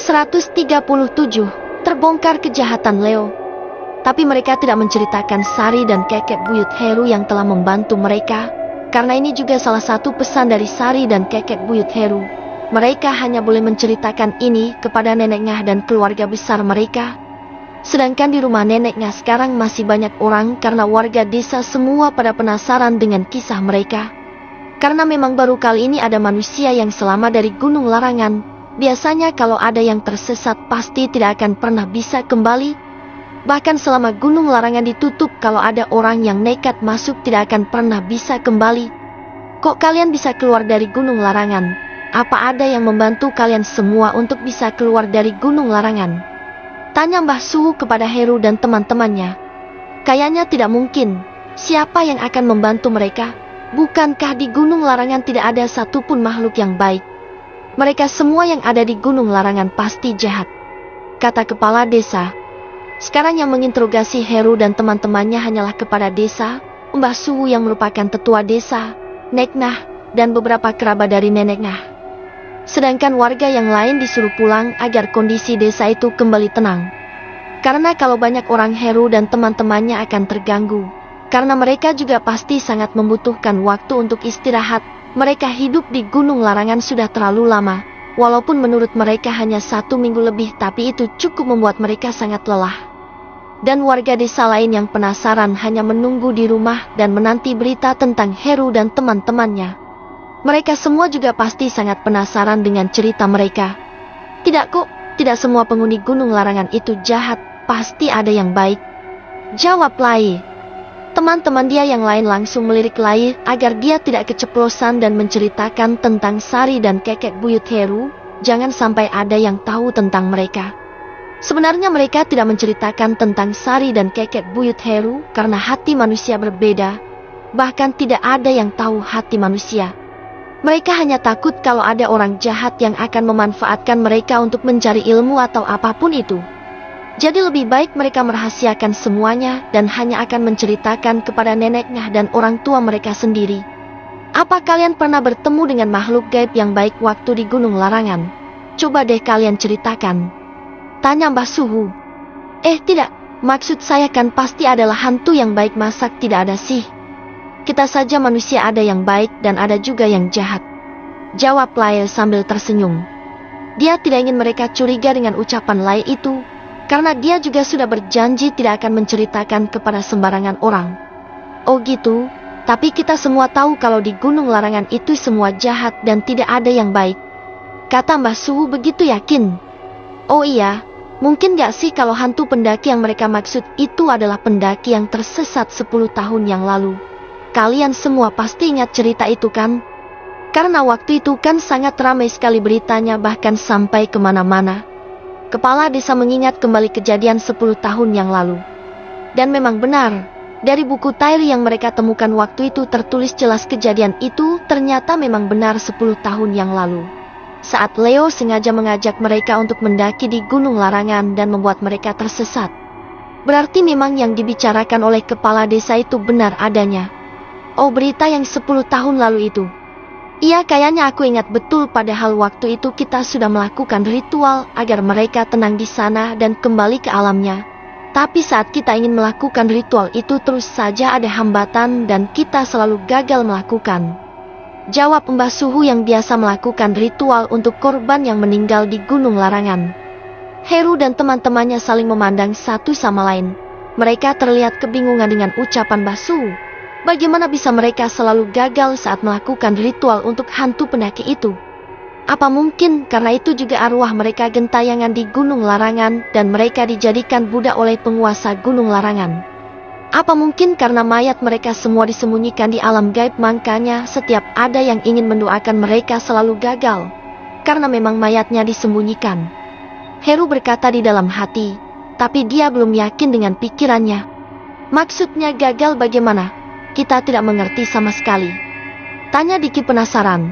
Ke-137, terbongkar kejahatan Leo. Tapi mereka tidak menceritakan Sari dan Kekek Buyut Heru yang telah membantu mereka, karena ini juga salah satu pesan dari Sari dan Kekek Buyut Heru. Mereka hanya boleh menceritakan ini kepada Nenek Ngah dan keluarga besar mereka. Sedangkan di rumah Nenek Ngah sekarang masih banyak orang karena warga desa semua pada penasaran dengan kisah mereka. Karena memang baru kali ini ada manusia yang selamat dari Gunung Larangan. Biasanya kalau ada yang tersesat pasti tidak akan pernah bisa kembali. Bahkan selama Gunung Larangan ditutup, kalau ada orang yang nekat masuk tidak akan pernah bisa kembali. Kok kalian bisa keluar dari Gunung Larangan? Apa ada yang membantu kalian semua untuk bisa keluar dari Gunung Larangan? Tanya Mbah Suhu kepada Heru dan teman-temannya. Kayaknya tidak mungkin. Siapa yang akan membantu mereka? Bukankah di Gunung Larangan tidak ada satupun makhluk yang baik? Mereka semua yang ada di Gunung Larangan pasti jahat, kata kepala desa. Sekarang yang menginterogasi Heru dan teman-temannya hanyalah kepala desa, Mbah Suhu yang merupakan tetua desa, Nek Ngah, dan beberapa kerabat dari Nenek Ngah. Sedangkan warga yang lain disuruh pulang agar kondisi desa itu kembali tenang. Karena kalau banyak orang, Heru dan teman-temannya akan terganggu. Karena mereka juga pasti sangat membutuhkan waktu untuk istirahat. Mereka hidup di Gunung Larangan sudah terlalu lama. Walaupun menurut mereka hanya 1 minggu lebih, tapi itu cukup membuat mereka sangat lelah. Dan warga desa lain yang penasaran hanya menunggu di rumah dan menanti berita tentang Heru dan teman-temannya. Mereka semua juga pasti sangat penasaran dengan cerita mereka. Tidak kok, tidak semua penghuni Gunung Larangan itu jahat, pasti ada yang baik, jawab Lai. Teman-teman dia yang lain langsung melirik Lai agar dia tidak keceplosan dan menceritakan tentang Sari dan Kekek Buyut Heru. Jangan sampai ada yang tahu tentang mereka. Sebenarnya mereka tidak menceritakan tentang Sari dan Kekek Buyut Heru karena hati manusia berbeda. Bahkan tidak ada yang tahu hati manusia. Mereka hanya takut kalau ada orang jahat yang akan memanfaatkan mereka untuk mencari ilmu atau apapun itu. Jadi lebih baik mereka merahasiakan semuanya dan hanya akan menceritakan kepada Nenek Ngah dan orang tua mereka sendiri. Apa kalian pernah bertemu dengan makhluk gaib yang baik waktu di Gunung Larangan? Coba deh kalian ceritakan, tanya Mbah Suhu. Tidak, maksud saya kan pasti adalah hantu yang baik, masa tidak ada sih? Kita saja manusia ada yang baik dan ada juga yang jahat, jawab Lai sambil tersenyum. Dia tidak ingin mereka curiga dengan ucapan Lai itu, karena dia juga sudah berjanji tidak akan menceritakan kepada sembarangan orang. Oh gitu, tapi kita semua tahu kalau di Gunung Larangan itu semua jahat dan tidak ada yang baik, kata Mbah Suhu begitu yakin. Oh iya, mungkin gak sih kalau hantu pendaki yang mereka maksud itu adalah pendaki yang tersesat 10 tahun yang lalu? Kalian semua pasti ingat cerita itu kan? Karena waktu itu kan sangat ramai sekali beritanya, bahkan sampai kemana-mana. Kepala desa mengingat kembali kejadian 10 tahun yang lalu. Dan memang benar, dari buku Tairi yang mereka temukan waktu itu tertulis jelas kejadian itu ternyata memang benar 10 tahun yang lalu. Saat Leo sengaja mengajak mereka untuk mendaki di Gunung Larangan dan membuat mereka tersesat. Berarti memang yang dibicarakan oleh kepala desa itu benar adanya. Oh, berita yang 10 tahun lalu itu. Iya, kayaknya aku ingat betul, padahal waktu itu kita sudah melakukan ritual agar mereka tenang di sana dan kembali ke alamnya. Tapi saat kita ingin melakukan ritual itu terus saja ada hambatan dan kita selalu gagal melakukan, jawab Mbah Suhu yang biasa melakukan ritual untuk korban yang meninggal di Gunung Larangan. Heru dan teman-temannya saling memandang satu sama lain. Mereka terlihat kebingungan dengan ucapan Mbah Suhu. Bagaimana bisa mereka selalu gagal saat melakukan ritual untuk hantu pendaki itu? Apa mungkin karena itu juga arwah mereka gentayangan di Gunung Larangan dan mereka dijadikan budak oleh penguasa Gunung Larangan? Apa mungkin karena mayat mereka semua disembunyikan di alam gaib, makanya setiap ada yang ingin mendoakan mereka selalu gagal? Karena memang mayatnya disembunyikan, Heru berkata di dalam hati, tapi dia belum yakin dengan pikirannya. Maksudnya gagal bagaimana? Kita tidak mengerti sama sekali, tanya Diki penasaran.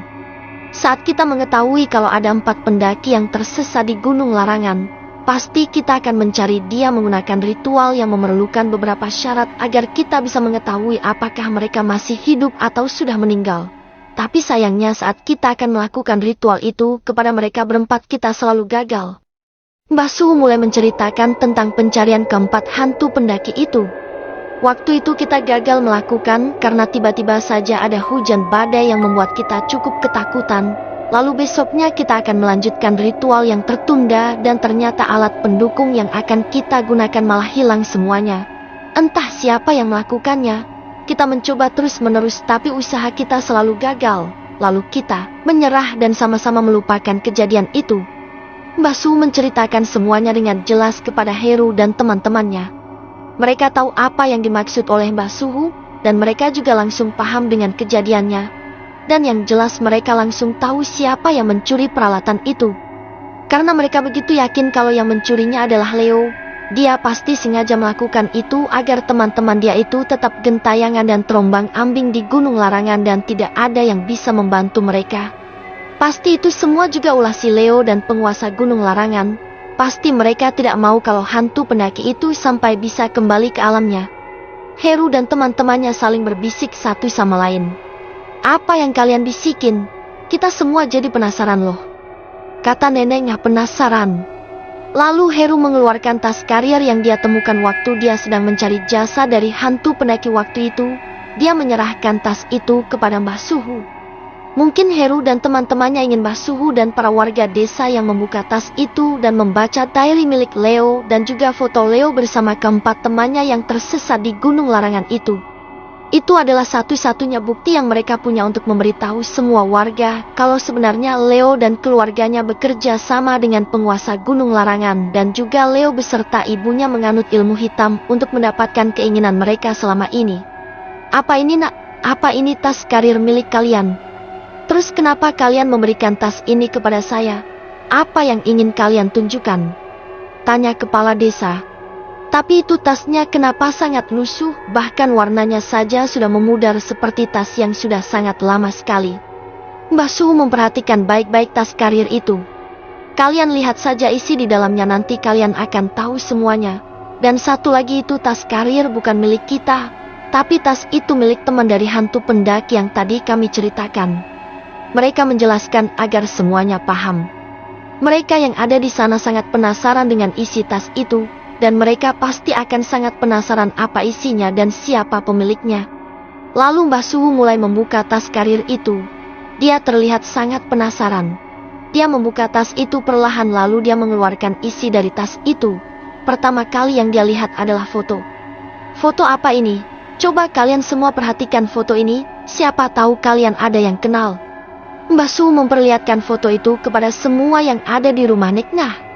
Saat kita mengetahui kalau ada 4 pendaki yang tersesat di Gunung Larangan, pasti kita akan mencari dia menggunakan ritual yang memerlukan beberapa syarat agar kita bisa mengetahui apakah mereka masih hidup atau sudah meninggal. Tapi sayangnya saat kita akan melakukan ritual itu kepada mereka berempat kita selalu gagal. Mbah Suhu mulai menceritakan tentang pencarian keempat hantu pendaki itu. Waktu itu kita gagal melakukan karena tiba-tiba saja ada hujan badai yang membuat kita cukup ketakutan. Lalu besoknya kita akan melanjutkan ritual yang tertunda dan ternyata alat pendukung yang akan kita gunakan malah hilang semuanya. Entah siapa yang melakukannya. Kita mencoba terus-menerus tapi usaha kita selalu gagal. Lalu kita menyerah dan sama-sama melupakan kejadian itu. Mbah Suhu menceritakan semuanya dengan jelas kepada Heru dan teman-temannya. Mereka tahu apa yang dimaksud oleh Mbah Suhu dan mereka juga langsung paham dengan kejadiannya. Dan yang jelas mereka langsung tahu siapa yang mencuri peralatan itu. Karena mereka begitu yakin kalau yang mencurinya adalah Leo. Dia pasti sengaja melakukan itu agar teman-teman dia itu tetap gentayangan dan terombang-ambing di Gunung Larangan dan tidak ada yang bisa membantu mereka. Pasti itu semua juga ulah si Leo dan penguasa Gunung Larangan. Pasti mereka tidak mau kalau hantu pendaki itu sampai bisa kembali ke alamnya. Heru dan teman-temannya saling berbisik satu sama lain. Apa yang kalian bisikin? Kita semua jadi penasaran loh. Kata neneknya penasaran. Lalu Heru mengeluarkan tas karier yang dia temukan waktu dia sedang mencari jasa dari hantu pendaki waktu itu. Dia menyerahkan tas itu kepada Mbah Suhu. Mungkin Heru dan teman-temannya ingin Mbah Suhu dan para warga desa yang membuka tas itu dan membaca diary milik Leo dan juga foto Leo bersama keempat temannya yang tersesat di Gunung Larangan itu. Itu adalah satu-satunya bukti yang mereka punya untuk memberitahu semua warga kalau sebenarnya Leo dan keluarganya bekerja sama dengan penguasa Gunung Larangan dan juga Leo beserta ibunya menganut ilmu hitam untuk mendapatkan keinginan mereka selama ini. Apa ini nak? Apa ini tas karir milik kalian? Terus kenapa kalian memberikan tas ini kepada saya? Apa yang ingin kalian tunjukkan? Tanya kepala desa. Tapi itu tasnya kenapa sangat lusuh, bahkan warnanya saja sudah memudar seperti tas yang sudah sangat lama sekali. Mbah Suhu memperhatikan baik-baik tas karir itu. Kalian lihat saja isi di dalamnya nanti kalian akan tahu semuanya. Dan satu lagi itu tas karir bukan milik kita, tapi tas itu milik teman dari hantu pendaki yang tadi kami ceritakan. Mereka menjelaskan agar semuanya paham. Mereka yang ada di sana sangat penasaran dengan isi tas itu. Dan mereka pasti akan sangat penasaran apa isinya dan siapa pemiliknya. Lalu Mbah Suhu mulai membuka tas karir itu. Dia terlihat sangat penasaran. Dia membuka tas itu perlahan lalu dia mengeluarkan isi dari tas itu. Pertama kali yang dia lihat adalah foto. Foto apa ini? Coba kalian semua perhatikan foto ini, siapa tahu kalian ada yang kenal. Mbah Suhu memperlihatkan foto itu kepada semua yang ada di rumah Neknah.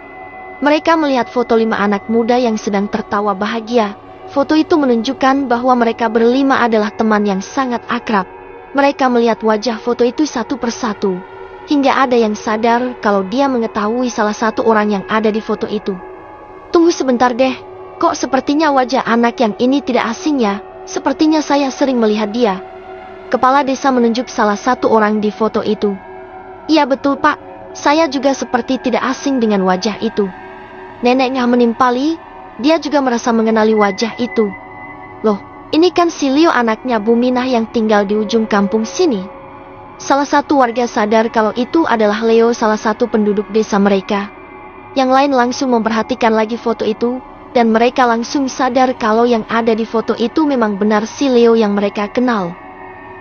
Mereka melihat foto 5 anak muda yang sedang tertawa bahagia. Foto itu menunjukkan bahwa mereka berlima adalah teman yang sangat akrab. Mereka melihat wajah foto itu satu persatu. Hingga ada yang sadar kalau dia mengetahui salah satu orang yang ada di foto itu. Tunggu sebentar deh, kok sepertinya wajah anak yang ini tidak asing ya? Sepertinya saya sering melihat dia. Kepala desa menunjuk salah satu orang di foto itu. Iya betul pak, saya juga seperti tidak asing dengan wajah itu. Neneknya menimpali, dia juga merasa mengenali wajah itu. Loh, ini kan si Leo anaknya Bu Minah yang tinggal di ujung kampung sini. Salah satu warga sadar kalau itu adalah Leo salah satu penduduk desa mereka. Yang lain langsung memperhatikan lagi foto itu, dan mereka langsung sadar kalau yang ada di foto itu memang benar si Leo yang mereka kenal.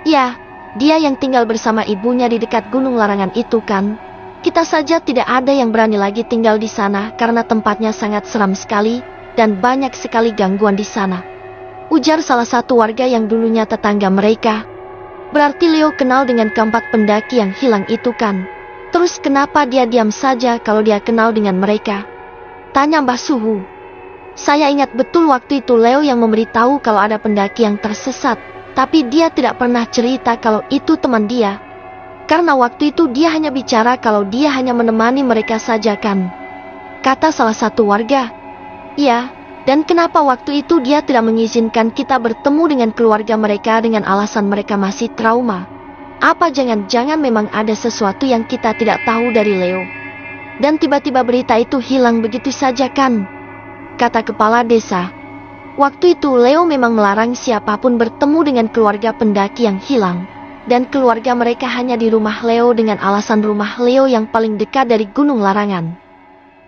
Ya, dia yang tinggal bersama ibunya di dekat Gunung Larangan itu kan. Kita saja tidak ada yang berani lagi tinggal di sana karena tempatnya sangat seram sekali dan banyak sekali gangguan di sana. Ujar salah satu warga yang dulunya tetangga mereka. Berarti Leo kenal dengan keempat pendaki yang hilang itu kan? Terus kenapa dia diam saja kalau dia kenal dengan mereka? Tanya Mbah Suhu. Saya ingat betul waktu itu Leo yang memberitahu kalau ada pendaki yang tersesat, tapi dia tidak pernah cerita kalau itu teman dia. Karena waktu itu dia hanya bicara kalau dia hanya menemani mereka saja kan? Kata salah satu warga. Ya, dan kenapa waktu itu dia tidak mengizinkan kita bertemu dengan keluarga mereka dengan alasan mereka masih trauma? Apa jangan-jangan memang ada sesuatu yang kita tidak tahu dari Leo? Dan tiba-tiba berita itu hilang begitu saja kan? Kata kepala desa. Waktu itu Leo memang melarang siapapun bertemu dengan keluarga pendaki yang hilang. Dan keluarga mereka hanya di rumah Leo dengan alasan rumah Leo yang paling dekat dari Gunung Larangan.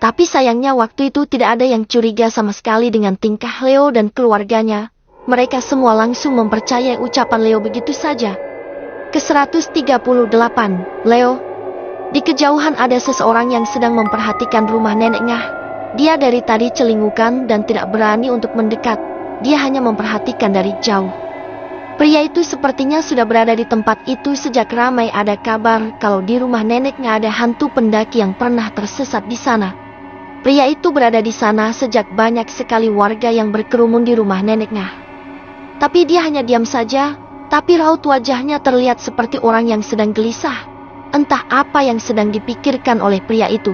Tapi sayangnya waktu itu tidak ada yang curiga sama sekali dengan tingkah Leo dan keluarganya. Mereka semua langsung mempercayai ucapan Leo begitu saja. Ke-138, Leo. Di kejauhan ada seseorang yang sedang memperhatikan rumah nenek Ngah. Dia dari tadi celingukan dan tidak berani untuk mendekat. Dia hanya memperhatikan dari jauh. Pria itu sepertinya sudah berada di tempat itu sejak ramai ada kabar kalau di rumah neneknya ada hantu pendaki yang pernah tersesat di sana. Pria itu berada di sana sejak banyak sekali warga yang berkerumun di rumah neneknya. Tapi dia hanya diam saja, tapi raut wajahnya terlihat seperti orang yang sedang gelisah. Entah apa yang sedang dipikirkan oleh pria itu.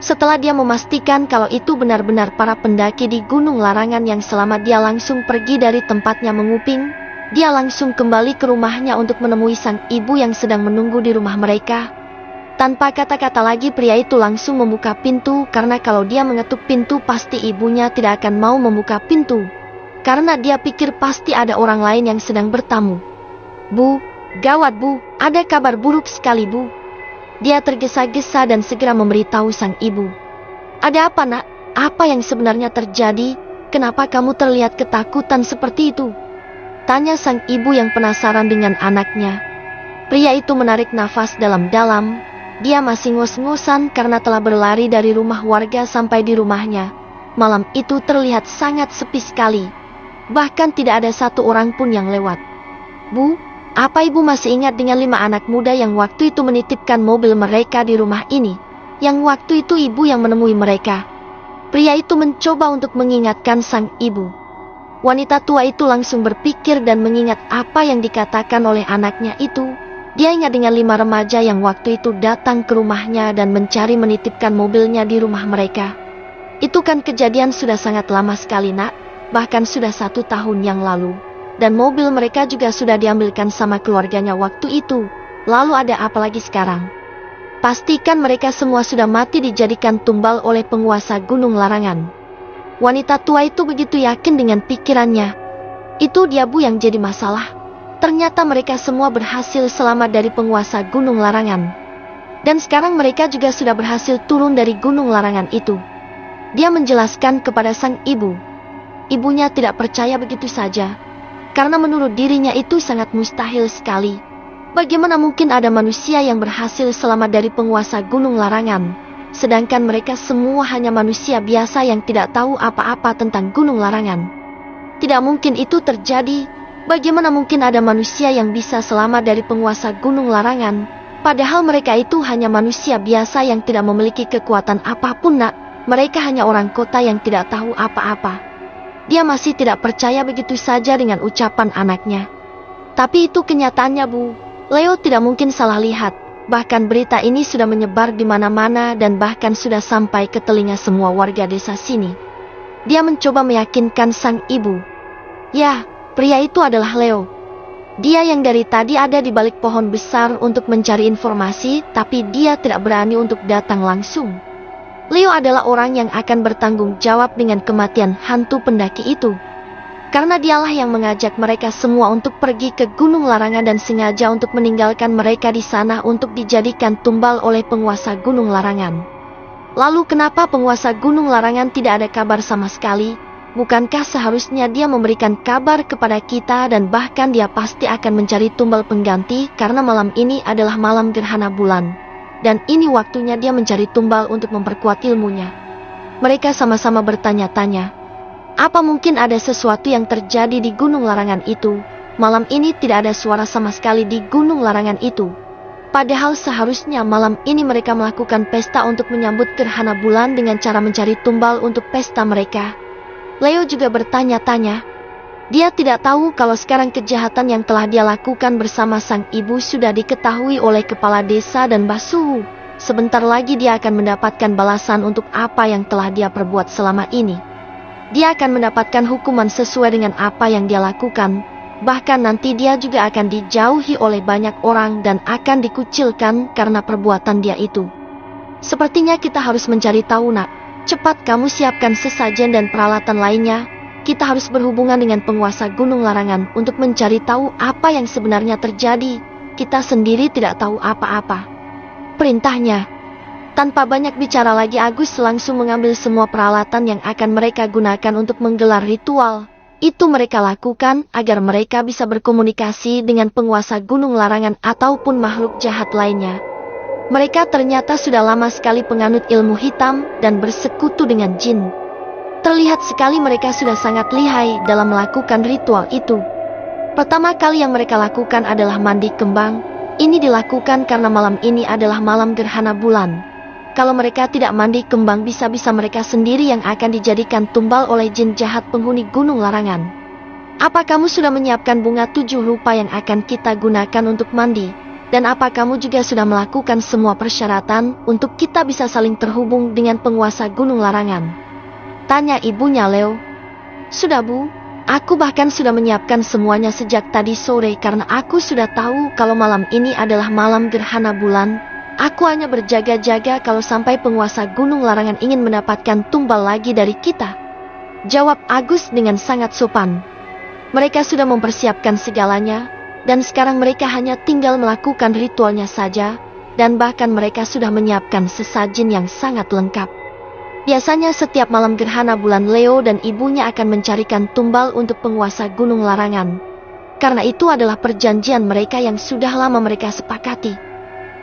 Setelah dia memastikan kalau itu benar-benar para pendaki di Gunung Larangan yang selamat, dia langsung pergi dari tempatnya menguping. Dia langsung kembali ke rumahnya untuk menemui sang ibu yang sedang menunggu di rumah mereka. Tanpa kata-kata lagi pria itu langsung membuka pintu karena kalau dia mengetuk pintu pasti ibunya tidak akan mau membuka pintu. Karena dia pikir pasti ada orang lain yang sedang bertamu. Bu, gawat bu, ada kabar buruk sekali bu. Dia tergesa-gesa dan segera memberitahu sang ibu. Ada apa nak? Apa yang sebenarnya terjadi? Kenapa kamu terlihat ketakutan seperti itu? Tanya sang ibu yang penasaran dengan anaknya. Pria itu menarik nafas dalam-dalam. Dia masih ngos-ngosan karena telah berlari dari rumah warga sampai di rumahnya. Malam itu terlihat sangat sepi sekali. Bahkan tidak ada satu orang pun yang lewat. Bu, apa ibu masih ingat dengan 5 anak muda yang waktu itu menitipkan mobil mereka di rumah ini? Yang waktu itu ibu yang menemui mereka. Pria itu mencoba untuk mengingatkan sang ibu. Wanita tua itu langsung berpikir dan mengingat apa yang dikatakan oleh anaknya itu. Dia ingat dengan 5 remaja yang waktu itu datang ke rumahnya dan mencari menitipkan mobilnya di rumah mereka. Itu kan kejadian sudah sangat lama sekali nak, bahkan sudah 1 tahun yang lalu. Dan mobil mereka juga sudah diambilkan sama keluarganya waktu itu. Lalu ada apa lagi sekarang? Pastikan mereka semua sudah mati dijadikan tumbal oleh penguasa Gunung Larangan. Wanita tua itu begitu yakin dengan pikirannya. Itu dia bu yang jadi masalah. Ternyata mereka semua berhasil selamat dari penguasa Gunung Larangan. Dan sekarang mereka juga sudah berhasil turun dari Gunung Larangan itu. Dia menjelaskan kepada sang ibu. Ibunya tidak percaya begitu saja. Karena menurut dirinya itu sangat mustahil sekali. Bagaimana mungkin ada manusia yang berhasil selamat dari penguasa Gunung Larangan, sedangkan mereka semua hanya manusia biasa yang tidak tahu apa-apa tentang Gunung Larangan. Tidak mungkin itu terjadi. Bagaimana mungkin ada manusia yang bisa selamat dari penguasa Gunung Larangan, padahal mereka itu hanya manusia biasa yang tidak memiliki kekuatan apapun nak. Mereka hanya orang kota yang tidak tahu apa-apa. Dia masih tidak percaya begitu saja dengan ucapan anaknya. Tapi itu kenyataannya bu. Leo tidak mungkin salah lihat. Bahkan berita ini sudah menyebar di mana-mana dan bahkan sudah sampai ke telinga semua warga desa sini. Dia mencoba meyakinkan sang ibu. Ya, pria itu adalah Leo. Dia yang dari tadi ada di balik pohon besar untuk mencari informasi, tapi dia tidak berani untuk datang langsung. Leo adalah orang yang akan bertanggung jawab dengan kematian hantu pendaki itu. Karena dialah yang mengajak mereka semua untuk pergi ke Gunung Larangan dan sengaja untuk meninggalkan mereka di sana untuk dijadikan tumbal oleh penguasa Gunung Larangan. Lalu kenapa penguasa Gunung Larangan tidak ada kabar sama sekali? Bukankah seharusnya dia memberikan kabar kepada kita dan bahkan dia pasti akan mencari tumbal pengganti karena malam ini adalah malam gerhana bulan. Dan ini waktunya dia mencari tumbal untuk memperkuat ilmunya. Mereka sama-sama bertanya-tanya. Apa mungkin ada sesuatu yang terjadi di Gunung Larangan itu? Malam ini tidak ada suara sama sekali di Gunung Larangan itu. Padahal seharusnya malam ini mereka melakukan pesta untuk menyambut gerhana bulan dengan cara mencari tumbal untuk pesta mereka. Leo juga bertanya-tanya. Dia tidak tahu kalau sekarang kejahatan yang telah dia lakukan bersama sang ibu sudah diketahui oleh kepala desa dan Mbah Suhu. Sebentar lagi dia akan mendapatkan balasan untuk apa yang telah dia perbuat selama ini. Dia akan mendapatkan hukuman sesuai dengan apa yang dia lakukan. Bahkan nanti dia juga akan dijauhi oleh banyak orang dan akan dikucilkan karena perbuatan dia itu. Sepertinya kita harus mencari tahu nak. Cepat kamu siapkan sesajen dan peralatan lainnya. Kita harus berhubungan dengan penguasa Gunung Larangan untuk mencari tahu apa yang sebenarnya terjadi. Kita sendiri tidak tahu apa-apa. Perintahnya. Tanpa banyak bicara lagi, Agus langsung mengambil semua peralatan yang akan mereka gunakan untuk menggelar ritual. Itu mereka lakukan agar mereka bisa berkomunikasi dengan penguasa Gunung Larangan ataupun makhluk jahat lainnya. Mereka ternyata sudah lama sekali penganut ilmu hitam dan bersekutu dengan jin. Terlihat sekali mereka sudah sangat lihai dalam melakukan ritual itu. Pertama kali yang mereka lakukan adalah mandi kembang. Ini dilakukan karena malam ini adalah malam gerhana bulan. Kalau mereka tidak mandi kembang, bisa-bisa mereka sendiri yang akan dijadikan tumbal oleh jin jahat penghuni Gunung Larangan. Apa kamu sudah menyiapkan bunga 7 rupa yang akan kita gunakan untuk mandi? Dan apa kamu juga sudah melakukan semua persyaratan untuk kita bisa saling terhubung dengan penguasa Gunung Larangan? Tanya ibunya Leo. Sudah Bu, aku bahkan sudah menyiapkan semuanya sejak tadi sore karena aku sudah tahu kalau malam ini adalah malam gerhana bulan. Aku hanya berjaga-jaga kalau sampai penguasa Gunung Larangan ingin mendapatkan tumbal lagi dari kita. Jawab Agus dengan sangat sopan. Mereka sudah mempersiapkan segalanya, dan sekarang mereka hanya tinggal melakukan ritualnya saja, dan bahkan mereka sudah menyiapkan sesajen yang sangat lengkap. Biasanya setiap malam gerhana bulan, Leo dan ibunya akan mencarikan tumbal untuk penguasa Gunung Larangan. Karena itu adalah perjanjian mereka yang sudah lama mereka sepakati.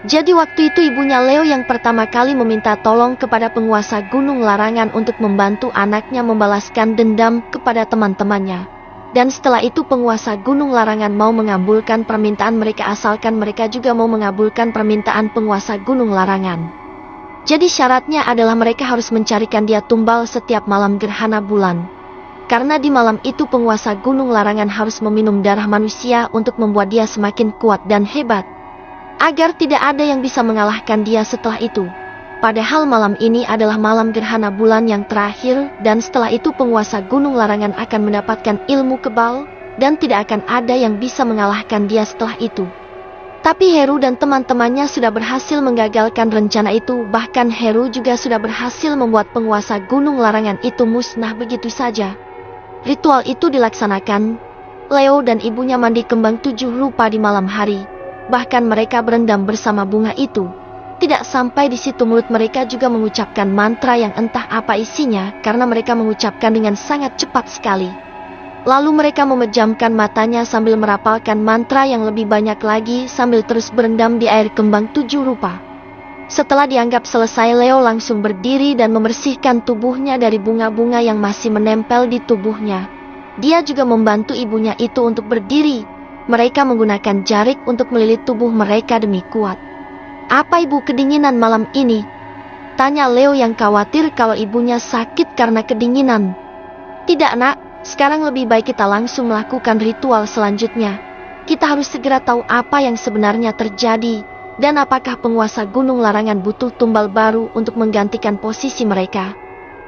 Jadi waktu itu ibunya Leo yang pertama kali meminta tolong kepada penguasa Gunung Larangan untuk membantu anaknya membalaskan dendam kepada teman-temannya. Dan setelah itu penguasa Gunung Larangan mau mengabulkan permintaan mereka asalkan mereka juga mau mengabulkan permintaan penguasa Gunung Larangan. Jadi syaratnya adalah mereka harus mencarikan dia tumbal setiap malam gerhana bulan. Karena di malam itu penguasa Gunung Larangan harus meminum darah manusia untuk membuat dia semakin kuat dan hebat. Agar tidak ada yang bisa mengalahkan dia setelah itu. Padahal malam ini adalah malam gerhana bulan yang terakhir dan setelah itu penguasa Gunung Larangan akan mendapatkan ilmu kebal dan tidak akan ada yang bisa mengalahkan dia setelah itu. Tapi Heru dan teman-temannya sudah berhasil menggagalkan rencana itu, bahkan Heru juga sudah berhasil membuat penguasa Gunung Larangan itu musnah begitu saja. Ritual itu dilaksanakan. Leo dan ibunya mandi kembang 7 rupa di malam hari. Bahkan mereka berendam bersama bunga itu. Tidak sampai di situ, mulut mereka juga mengucapkan mantra yang entah apa isinya karena mereka mengucapkan dengan sangat cepat sekali. Lalu mereka memejamkan matanya sambil merapalkan mantra yang lebih banyak lagi sambil terus berendam di air kembang 7 rupa. Setelah dianggap selesai, Leo langsung berdiri dan membersihkan tubuhnya dari bunga-bunga yang masih menempel di tubuhnya. Dia juga membantu ibunya itu untuk berdiri. Mereka menggunakan jarik untuk melilit tubuh mereka demi kuat. Apa ibu kedinginan malam ini? Tanya Leo yang khawatir kalau ibunya sakit karena kedinginan. Tidak nak, sekarang lebih baik kita langsung melakukan ritual selanjutnya. Kita harus segera tahu apa yang sebenarnya terjadi. Dan apakah penguasa Gunung Larangan butuh tumbal baru untuk menggantikan posisi mereka.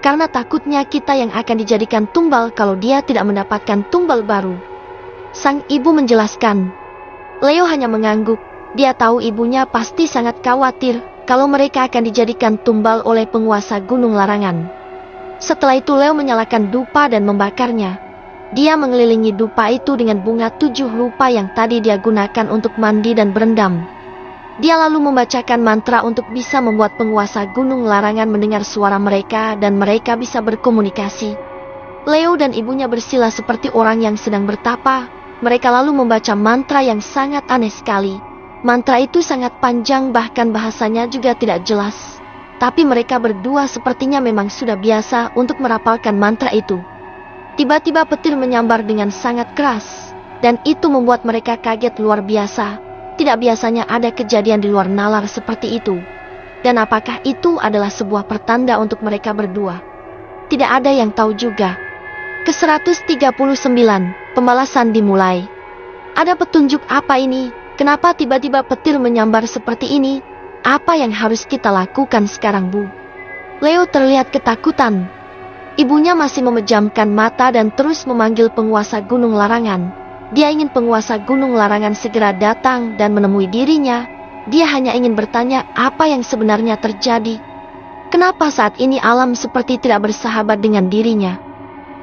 Karena takutnya kita yang akan dijadikan tumbal kalau dia tidak mendapatkan tumbal baru. Sang ibu menjelaskan. Leo hanya mengangguk. Dia tahu ibunya pasti sangat khawatir kalau mereka akan dijadikan tumbal oleh penguasa Gunung Larangan. Setelah itu Leo menyalakan dupa dan membakarnya. Dia mengelilingi dupa itu dengan bunga 7 rupa yang tadi dia gunakan untuk mandi dan berendam. Dia lalu membacakan mantra untuk bisa membuat penguasa Gunung Larangan mendengar suara mereka dan mereka bisa berkomunikasi. Leo dan ibunya bersila seperti orang yang sedang bertapa. Mereka lalu membaca mantra yang sangat aneh sekali. Mantra itu sangat panjang, bahkan bahasanya juga tidak jelas. Tapi mereka berdua sepertinya memang sudah biasa untuk merapalkan mantra itu. Tiba-tiba petir menyambar dengan sangat keras. Dan itu membuat mereka kaget luar biasa. Tidak biasanya ada kejadian di luar nalar seperti itu. Dan apakah itu adalah sebuah pertanda untuk mereka berdua? Tidak ada yang tahu juga. Ke-139, pembalasan dimulai. Ada petunjuk apa ini? Kenapa tiba-tiba petir menyambar seperti ini? Apa yang harus kita lakukan sekarang, Bu? Leo terlihat ketakutan. Ibunya masih memejamkan mata dan terus memanggil penguasa Gunung Larangan. Dia ingin penguasa Gunung Larangan segera datang dan menemui dirinya. Dia hanya ingin bertanya apa yang sebenarnya terjadi. Kenapa saat ini alam seperti tidak bersahabat dengan dirinya?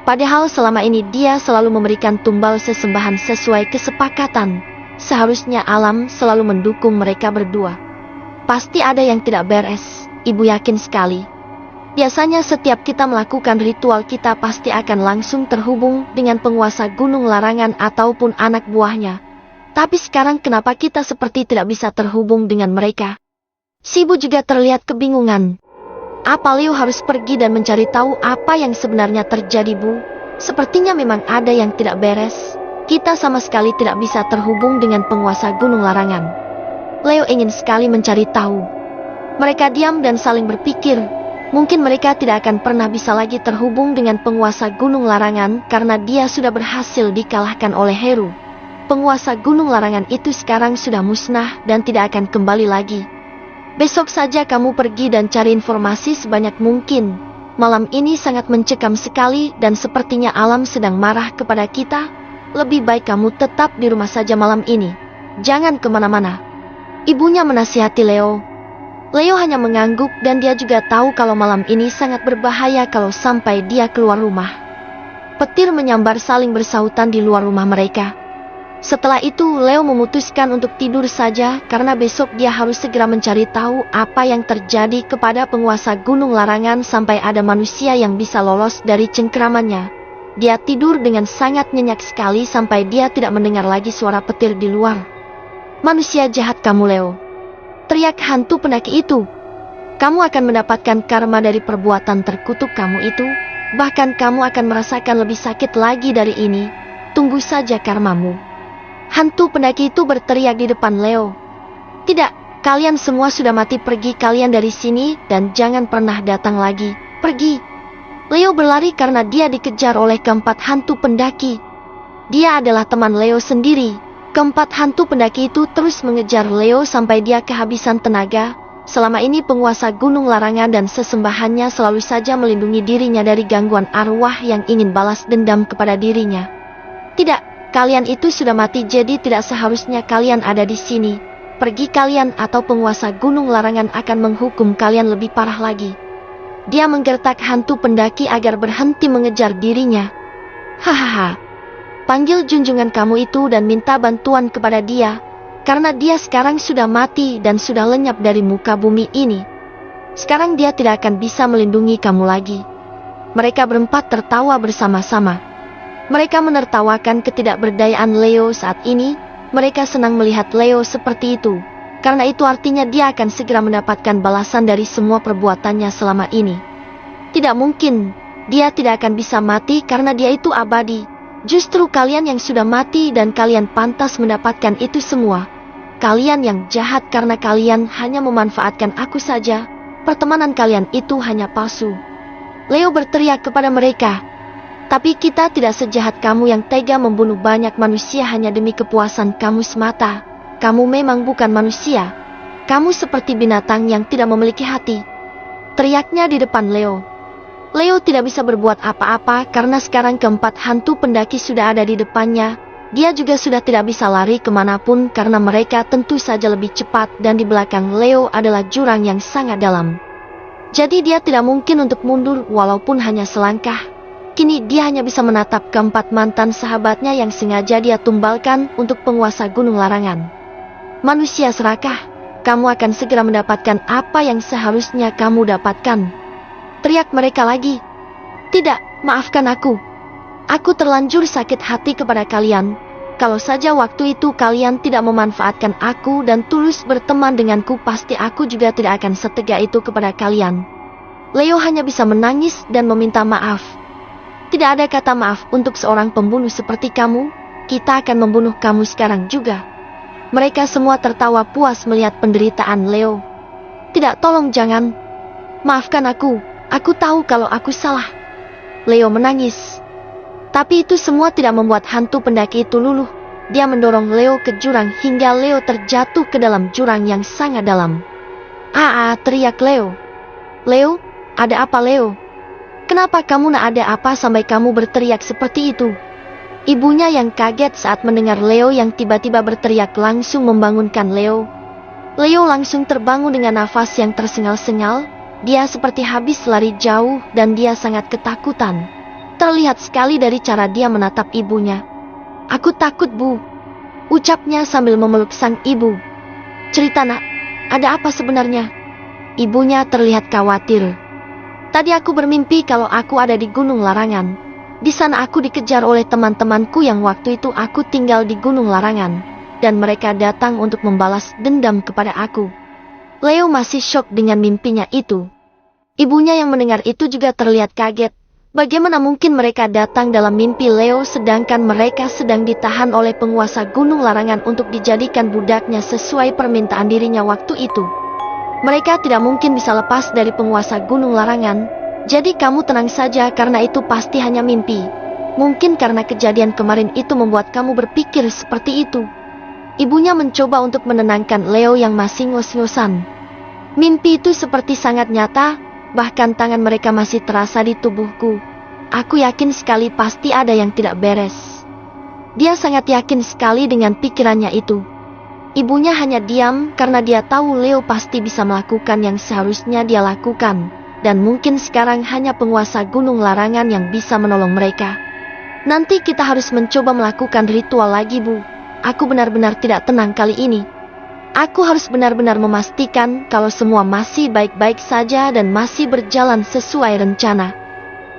Padahal selama ini dia selalu memberikan tumbal sesembahan sesuai kesepakatan. Seharusnya alam selalu mendukung mereka berdua. Pasti ada yang tidak beres. Ibu yakin sekali. Biasanya setiap kita melakukan ritual kita pasti akan langsung terhubung dengan penguasa gunung larangan ataupun anak buahnya. Tapi sekarang kenapa kita seperti tidak bisa terhubung dengan mereka? Si ibu juga terlihat kebingungan. Apa Leo harus pergi dan mencari tahu apa yang sebenarnya terjadi, Bu? Sepertinya memang ada yang tidak beres. Kita sama sekali tidak bisa terhubung dengan penguasa gunung larangan. Leo ingin sekali mencari tahu. Mereka diam dan saling berpikir. Mungkin mereka tidak akan pernah bisa lagi terhubung dengan penguasa gunung larangan karena dia sudah berhasil dikalahkan oleh Heru. Penguasa gunung larangan itu sekarang sudah musnah dan tidak akan kembali lagi. Besok saja kamu pergi dan cari informasi sebanyak mungkin. Malam ini sangat mencekam sekali dan sepertinya alam sedang marah kepada kita. Lebih baik kamu tetap di rumah saja malam ini. Jangan kemana-mana. Ibunya menasihati Leo. Leo hanya mengangguk dan dia juga tahu kalau malam ini sangat berbahaya kalau sampai dia keluar rumah. Petir menyambar saling bersahutan di luar rumah mereka. Setelah itu Leo memutuskan untuk tidur saja karena besok dia harus segera mencari tahu apa yang terjadi kepada penguasa gunung larangan sampai ada manusia yang bisa lolos dari cengkeramannya. Dia tidur dengan sangat nyenyak sekali sampai dia tidak mendengar lagi suara petir di luar. Manusia jahat kamu, Leo. Teriak hantu pendaki itu. Kamu akan mendapatkan karma dari perbuatan terkutuk kamu itu. Bahkan kamu akan merasakan lebih sakit lagi dari ini. Tunggu saja karmamu. Hantu pendaki itu berteriak di depan Leo. Tidak, kalian semua sudah mati, pergi kalian dari sini dan jangan pernah datang lagi. Pergi. Leo berlari karena dia dikejar oleh keempat hantu pendaki. Dia adalah teman Leo sendiri. Keempat hantu pendaki itu terus mengejar Leo sampai dia kehabisan tenaga. Selama ini penguasa gunung larangan dan sesembahannya selalu saja melindungi dirinya dari gangguan arwah yang ingin balas dendam kepada dirinya. Tidak. Kalian itu sudah mati, jadi tidak seharusnya kalian ada di sini. Pergi kalian atau penguasa gunung larangan akan menghukum kalian lebih parah lagi. Dia menggertak hantu pendaki agar berhenti mengejar dirinya. Hahaha. Panggil junjungan kamu itu dan minta bantuan kepada dia. Karena dia sekarang sudah mati dan sudah lenyap dari muka bumi ini. Sekarang dia tidak akan bisa melindungi kamu lagi. Mereka berempat tertawa bersama-sama. Mereka menertawakan ketidakberdayaan Leo saat ini. Mereka senang melihat Leo seperti itu. Karena itu artinya dia akan segera mendapatkan balasan dari semua perbuatannya selama ini. Tidak mungkin. Dia tidak akan bisa mati karena dia itu abadi. Justru kalian yang sudah mati dan kalian pantas mendapatkan itu semua. Kalian yang jahat karena kalian hanya memanfaatkan aku saja. Pertemanan kalian itu hanya palsu. Leo berteriak kepada mereka. Tapi kita tidak sejahat kamu yang tega membunuh banyak manusia hanya demi kepuasan kamu semata. Kamu memang bukan manusia. Kamu seperti binatang yang tidak memiliki hati. Teriaknya di depan Leo. Leo tidak bisa berbuat apa-apa karena sekarang keempat hantu pendaki sudah ada di depannya. Dia juga sudah tidak bisa lari kemanapun karena mereka tentu saja lebih cepat dan di belakang Leo adalah jurang yang sangat dalam. Jadi dia tidak mungkin untuk mundur walaupun hanya selangkah. Kini dia hanya bisa menatap keempat mantan sahabatnya yang sengaja dia tumbalkan untuk penguasa gunung larangan. Manusia serakah, kamu akan segera mendapatkan apa yang seharusnya kamu dapatkan. Teriak mereka lagi. Tidak, maafkan aku. Aku terlanjur sakit hati kepada kalian. Kalau saja waktu itu kalian tidak memanfaatkan aku dan tulus berteman denganku, pasti aku juga tidak akan setegak itu kepada kalian. Leo hanya bisa menangis dan meminta maaf. Tidak ada kata maaf untuk seorang pembunuh seperti kamu. Kita akan membunuh kamu sekarang juga. Mereka semua tertawa puas melihat penderitaan Leo. Tidak, tolong jangan. Maafkan aku. Aku tahu kalau aku salah. Leo menangis. Tapi itu semua tidak membuat hantu pendaki itu luluh. Dia mendorong Leo ke jurang hingga Leo terjatuh ke dalam jurang yang sangat dalam. Teriak Leo. Leo, ada apa Leo? Kenapa kamu nak ada apa sampai kamu berteriak seperti itu? Ibunya yang kaget saat mendengar Leo yang tiba-tiba berteriak langsung membangunkan Leo. Leo langsung terbangun dengan nafas yang tersengal-sengal. Dia seperti habis lari jauh dan dia sangat ketakutan. Terlihat sekali dari cara dia menatap ibunya. Aku takut, Bu. Ucapnya sambil memeluk sang ibu. Cerita nak, ada apa sebenarnya? Ibunya terlihat khawatir. Tadi aku bermimpi kalau aku ada di Gunung Larangan. Di sana aku dikejar oleh teman-temanku yang waktu itu aku tinggal di Gunung Larangan. Dan mereka datang untuk membalas dendam kepada aku. Leo masih syok dengan mimpinya itu. Ibunya yang mendengar itu juga terlihat kaget. Bagaimana mungkin mereka datang dalam mimpi Leo sedangkan mereka sedang ditahan oleh penguasa Gunung Larangan untuk dijadikan budaknya sesuai permintaan dirinya waktu itu. Mereka tidak mungkin bisa lepas dari penguasa Gunung Larangan. Jadi kamu tenang saja karena itu pasti hanya mimpi. Mungkin karena kejadian kemarin itu membuat kamu berpikir seperti itu. Ibunya mencoba untuk menenangkan Leo yang masih ngos-ngosan. Mimpi itu seperti sangat nyata, bahkan tangan mereka masih terasa di tubuhku. Aku yakin sekali pasti ada yang tidak beres. Dia sangat yakin sekali dengan pikirannya itu. Ibunya hanya diam karena dia tahu Leo pasti bisa melakukan yang seharusnya dia lakukan. Dan mungkin sekarang hanya penguasa Gunung Larangan yang bisa menolong mereka. Nanti kita harus mencoba melakukan ritual lagi, Bu. Aku benar-benar tidak tenang kali ini. Aku harus benar-benar memastikan kalau semua masih baik-baik saja dan masih berjalan sesuai rencana.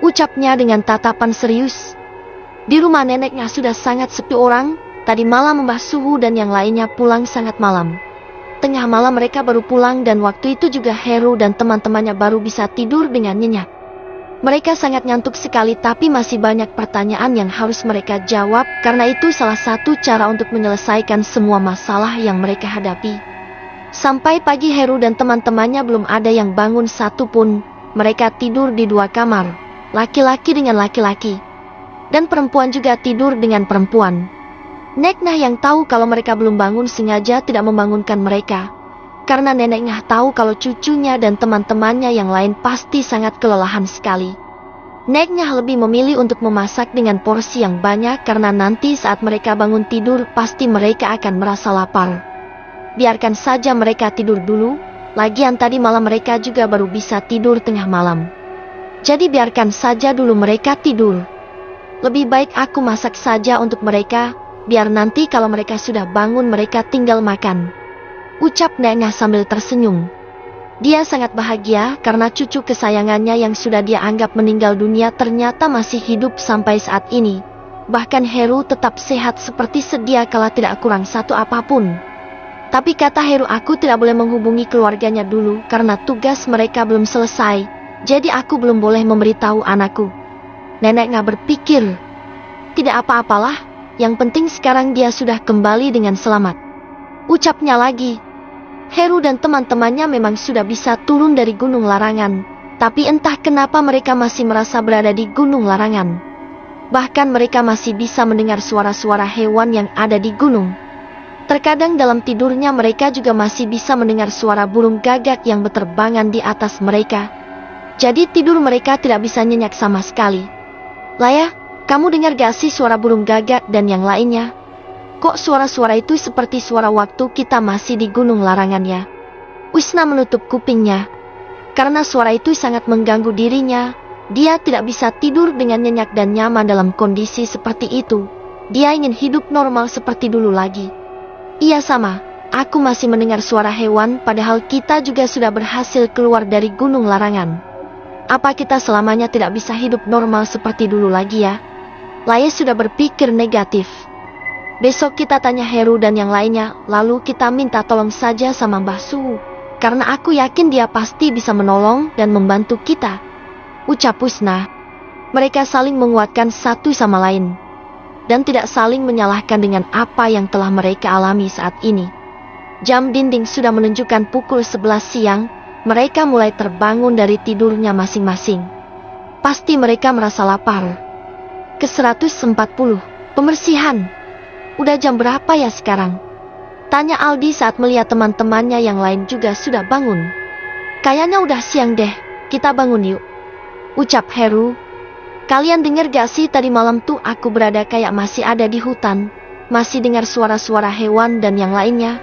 Ucapnya dengan tatapan serius. Di rumah neneknya sudah sangat sepi orang. Tadi malam Mbah Suhu dan yang lainnya pulang sangat malam. Tengah malam mereka baru pulang dan waktu itu juga Heru dan teman-temannya baru bisa tidur dengan nyenyak. Mereka sangat ngantuk sekali tapi masih banyak pertanyaan yang harus mereka jawab karena itu salah satu cara untuk menyelesaikan semua masalah yang mereka hadapi. Sampai pagi Heru dan teman-temannya belum ada yang bangun satupun. Mereka tidur di dua kamar, laki-laki dengan laki-laki. Dan perempuan juga tidur dengan perempuan. Nek Nah yang tahu kalau mereka belum bangun sengaja tidak membangunkan mereka. Karena Nenek Ngah tahu kalau cucunya dan teman-temannya yang lain pasti sangat kelelahan sekali. Nek Ngah lebih memilih untuk memasak dengan porsi yang banyak karena nanti saat mereka bangun tidur pasti mereka akan merasa lapar. Biarkan saja mereka tidur dulu, lagian tadi malam mereka juga baru bisa tidur tengah malam. Jadi biarkan saja dulu mereka tidur. Lebih baik aku masak saja untuk mereka. Biar nanti kalau mereka sudah bangun mereka tinggal makan. Ucap Nek Ngah sambil tersenyum. Dia sangat bahagia karena cucu kesayangannya yang sudah dia anggap meninggal dunia ternyata masih hidup sampai saat ini. Bahkan Heru tetap sehat seperti sedia kala tidak kurang satu apapun. Tapi kata Heru aku tidak boleh menghubungi keluarganya dulu karena tugas mereka belum selesai. Jadi aku belum boleh memberitahu anakku. Nenek Ngah berpikir. Tidak apa-apalah. Yang penting sekarang dia sudah kembali dengan selamat. Ucapnya lagi. Heru dan teman-temannya memang sudah bisa turun dari Gunung Larangan. Tapi entah kenapa mereka masih merasa berada di Gunung Larangan. Bahkan mereka masih bisa mendengar suara-suara hewan yang ada di gunung. Terkadang dalam tidurnya mereka juga masih bisa mendengar suara burung gagak yang berterbangan di atas mereka. Jadi tidur mereka tidak bisa nyenyak sama sekali. Laya, kamu dengar gak sih suara burung gagak dan yang lainnya? Kok suara-suara itu seperti suara waktu kita masih di Gunung Larangan ya? Usna menutup kupingnya. Karena suara itu sangat mengganggu dirinya, dia tidak bisa tidur dengan nyenyak dan nyaman dalam kondisi seperti itu. Dia ingin hidup normal seperti dulu lagi. Iya sama, aku masih mendengar suara hewan padahal kita juga sudah berhasil keluar dari Gunung Larangan. Apa kita selamanya tidak bisa hidup normal seperti dulu lagi ya? Laya sudah berpikir negatif. Besok kita tanya Heru dan yang lainnya, lalu kita minta tolong saja sama Mbah Suhu. Karena aku yakin dia pasti bisa menolong dan membantu kita. Ucap Usna. Mereka saling menguatkan satu sama lain. Dan tidak saling menyalahkan dengan apa yang telah mereka alami saat ini. Jam dinding sudah menunjukkan pukul 11 siang. Mereka mulai terbangun dari tidurnya masing-masing. Pasti mereka merasa lapar. Ke-140, pembersihan. Udah jam berapa ya sekarang? Tanya Aldi saat melihat teman-temannya yang lain juga sudah bangun. Kayaknya udah siang deh, kita bangun yuk. Ucap Heru. Kalian dengar gak sih tadi malam tuh aku berada kayak masih ada di hutan. Masih dengar suara-suara hewan dan yang lainnya.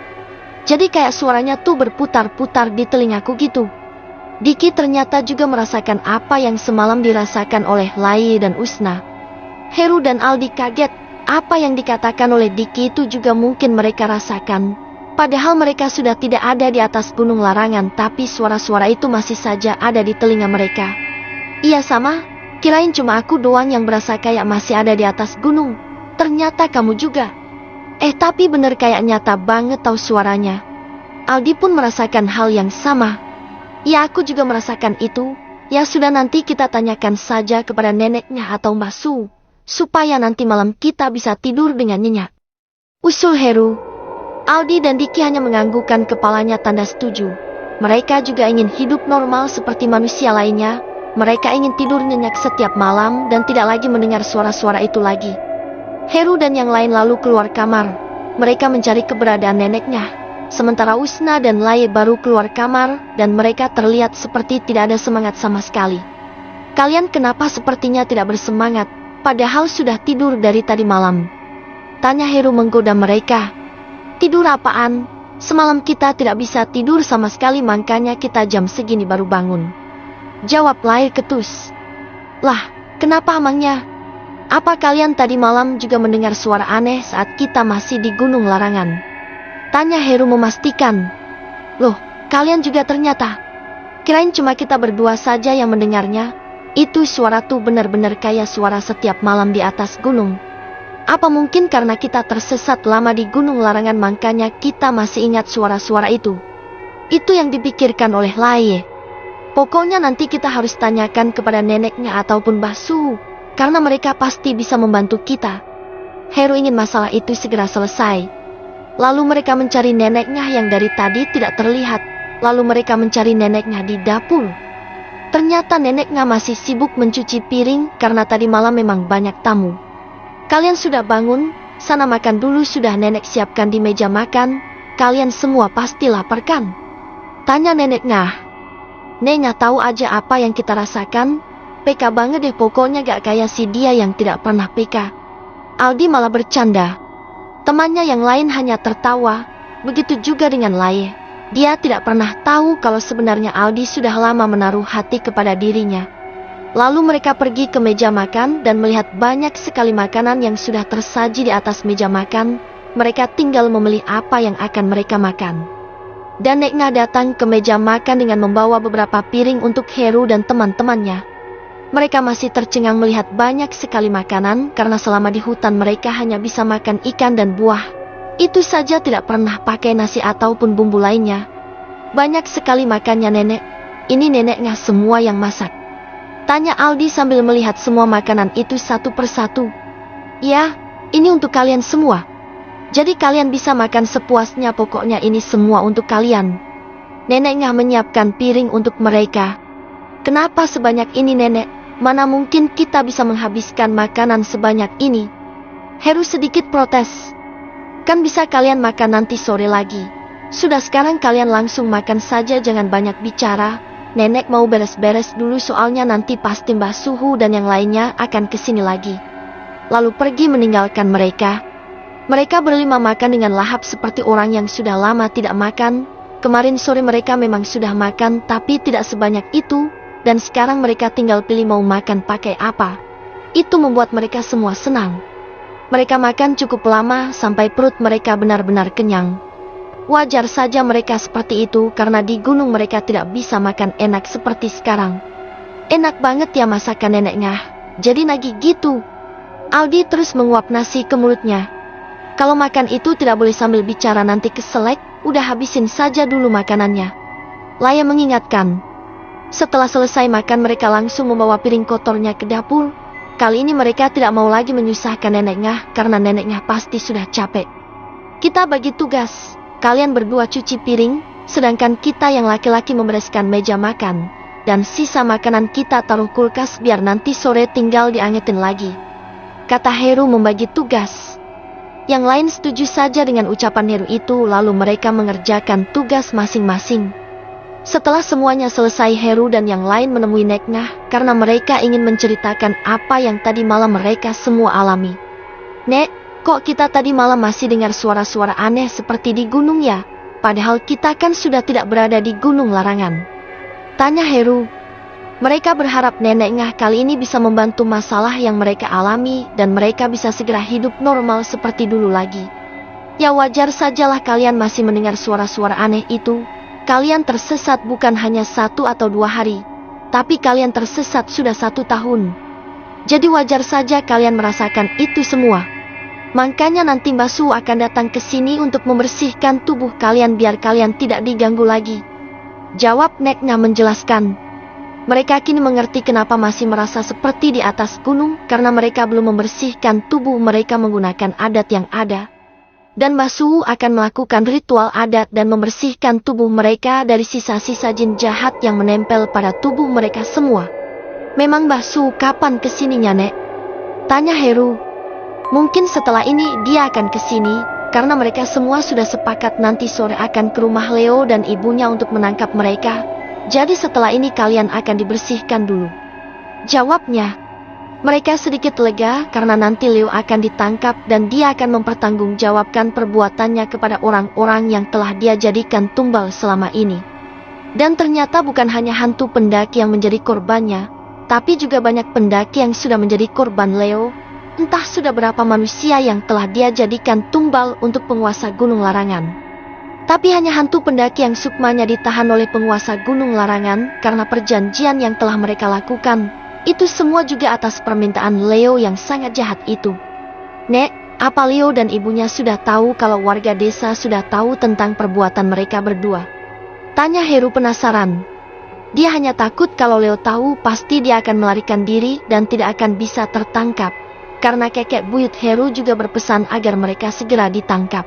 Jadi kayak suaranya tuh berputar-putar di telingaku gitu. Diki ternyata juga merasakan apa yang semalam dirasakan oleh Lai dan Usna. Heru dan Aldi kaget, apa yang dikatakan oleh Diki itu juga mungkin mereka rasakan. Padahal mereka sudah tidak ada di atas gunung larangan, tapi suara-suara itu masih saja ada di telinga mereka. Iya sama, kirain cuma aku doang yang berasa kayak masih ada di atas gunung. Ternyata kamu juga. Tapi bener kayak nyata banget tahu suaranya. Aldi pun merasakan hal yang sama. Ya aku juga merasakan itu. Ya sudah nanti kita tanyakan saja kepada neneknya atau Mbak Su, supaya nanti malam kita bisa tidur dengan nyenyak, usul Heru. Aldi dan Diki hanya menganggukkan kepalanya tanda setuju. Mereka juga ingin hidup normal seperti manusia lainnya. Mereka ingin tidur nyenyak setiap malam dan tidak lagi mendengar suara-suara itu lagi. Heru dan yang lain lalu keluar kamar. Mereka mencari keberadaan neneknya. Sementara Usna dan Laye baru keluar kamar dan mereka terlihat seperti tidak ada semangat sama sekali. Kalian kenapa sepertinya tidak bersemangat, padahal sudah tidur dari tadi malam? Tanya Heru menggoda mereka. Tidur apaan? Semalam kita tidak bisa tidur sama sekali, makanya kita jam segini baru bangun, jawab Laye ketus. Lah, kenapa emangnya? Apa kalian tadi malam juga mendengar suara aneh saat kita masih di gunung larangan? Tanya Heru memastikan. Loh, kalian juga ternyata? Kirain cuma kita berdua saja yang mendengarnya. Itu suara tuh benar-benar kayak suara setiap malam di atas gunung. Apa mungkin karena kita tersesat lama di gunung larangan makanya kita masih ingat suara-suara itu? Itu yang dipikirkan oleh Laye. Pokoknya nanti kita harus tanyakan kepada neneknya ataupun Mbah Su, karena mereka pasti bisa membantu kita. Heru ingin masalah itu segera selesai. Lalu mereka mencari neneknya yang dari tadi tidak terlihat. Lalu mereka mencari neneknya di dapur. Ternyata neneknya masih sibuk mencuci piring karena tadi malam memang banyak tamu. Kalian sudah bangun? Sana makan dulu, sudah nenek siapkan di meja makan. Kalian semua pasti lapar kan? Tanya neneknya. Nenya tahu aja apa yang kita rasakan. PK banget deh, pokoknya gak kayak si dia yang tidak pernah PK. Aldi malah bercanda. Temannya yang lain hanya tertawa. Begitu juga dengan Laye. Dia tidak pernah tahu kalau sebenarnya Aldi sudah lama menaruh hati kepada dirinya. Lalu mereka pergi ke meja makan dan melihat banyak sekali makanan yang sudah tersaji di atas meja makan. Mereka tinggal memilih apa yang akan mereka makan. Dan Nekna datang ke meja makan dengan membawa beberapa piring untuk Heru dan teman-temannya. Mereka masih tercengang melihat banyak sekali makanan karena selama di hutan mereka hanya bisa makan ikan dan buah. Itu saja, tidak pernah pakai nasi ataupun bumbu lainnya. Banyak sekali makannya nenek. Ini neneknya semua yang masak. Tanya Aldi sambil melihat semua makanan itu satu persatu. Ya, ini untuk kalian semua. Jadi kalian bisa makan sepuasnya, pokoknya ini semua untuk kalian. Neneknya menyiapkan piring untuk mereka. Kenapa sebanyak ini nenek? Mana mungkin kita bisa menghabiskan makanan sebanyak ini? Heru sedikit protes. Kan bisa kalian makan nanti sore lagi. Sudah, sekarang kalian langsung makan saja, jangan banyak bicara. Nenek mau beres-beres dulu soalnya nanti pasti Mbah Suhu dan yang lainnya akan kesini lagi. Lalu pergi meninggalkan mereka. Mereka berlima makan dengan lahap seperti orang yang sudah lama tidak makan. Kemarin sore mereka memang sudah makan tapi tidak sebanyak itu. Dan sekarang mereka tinggal pilih mau makan pakai apa. Itu membuat mereka semua senang. Mereka makan cukup lama sampai perut mereka benar-benar kenyang. Wajar saja mereka seperti itu karena di gunung mereka tidak bisa makan enak seperti sekarang. Enak banget ya masakan neneknya, jadi nagih gitu. Aldi terus menguap nasi ke mulutnya. Kalau makan itu tidak boleh sambil bicara, nanti keselek, udah habisin saja dulu makanannya. Laye mengingatkan. Setelah selesai makan mereka langsung membawa piring kotornya ke dapur. Kali ini mereka tidak mau lagi menyusahkan neneknya karena neneknya pasti sudah capek. Kita bagi tugas. Kalian berdua cuci piring, sedangkan kita yang laki-laki membereskan meja makan. Dan sisa makanan kita taruh kulkas biar nanti sore tinggal diangetin lagi. Kata Heru membagi tugas. Yang lain setuju saja dengan ucapan Heru itu, lalu mereka mengerjakan tugas masing-masing. Setelah semuanya selesai, Heru dan yang lain menemui Nekna karena mereka ingin menceritakan apa yang tadi malam mereka semua alami. Nek, kok kita tadi malam masih dengar suara-suara aneh seperti di gunung ya? Padahal kita kan sudah tidak berada di gunung larangan. Tanya Heru. Mereka berharap neneknya kali ini bisa membantu masalah yang mereka alami dan mereka bisa segera hidup normal seperti dulu lagi. Ya wajar sajalah kalian masih mendengar suara-suara aneh itu. Kalian tersesat bukan hanya 1 atau 2 hari, tapi kalian tersesat sudah 1 tahun. Jadi wajar saja kalian merasakan itu semua. Makanya nanti Mbah Su akan datang ke sini untuk membersihkan tubuh kalian biar kalian tidak diganggu lagi. Jawab Nek Na menjelaskan. Mereka kini mengerti kenapa masih merasa seperti di atas gunung karena mereka belum membersihkan tubuh mereka menggunakan adat yang ada. Dan Mbah Su akan melakukan ritual adat dan membersihkan tubuh mereka dari sisa-sisa jin jahat yang menempel pada tubuh mereka semua. Memang Mbah Su kapan kesininya, Nek? Tanya Heru. Mungkin setelah ini dia akan kesini, karena mereka semua sudah sepakat nanti sore akan ke rumah Leo dan ibunya untuk menangkap mereka. Jadi setelah ini kalian akan dibersihkan dulu. Jawabnya. Mereka sedikit lega karena nanti Leo akan ditangkap dan dia akan mempertanggungjawabkan perbuatannya kepada orang-orang yang telah dia jadikan tumbal selama ini. Dan ternyata bukan hanya hantu pendaki yang menjadi korbannya, tapi juga banyak pendaki yang sudah menjadi korban Leo. Entah sudah berapa manusia yang telah dia jadikan tumbal untuk penguasa Gunung Larangan. Tapi hanya hantu pendaki yang sukmanya ditahan oleh penguasa Gunung Larangan karena perjanjian yang telah mereka lakukan. Itu semua juga atas permintaan Leo yang sangat jahat itu. Nek, apa Leo dan ibunya sudah tahu kalau warga desa sudah tahu tentang perbuatan mereka berdua? Tanya Heru penasaran. Dia hanya takut kalau Leo tahu pasti dia akan melarikan diri dan tidak akan bisa tertangkap. Karena kakek buyut Heru juga berpesan agar mereka segera ditangkap.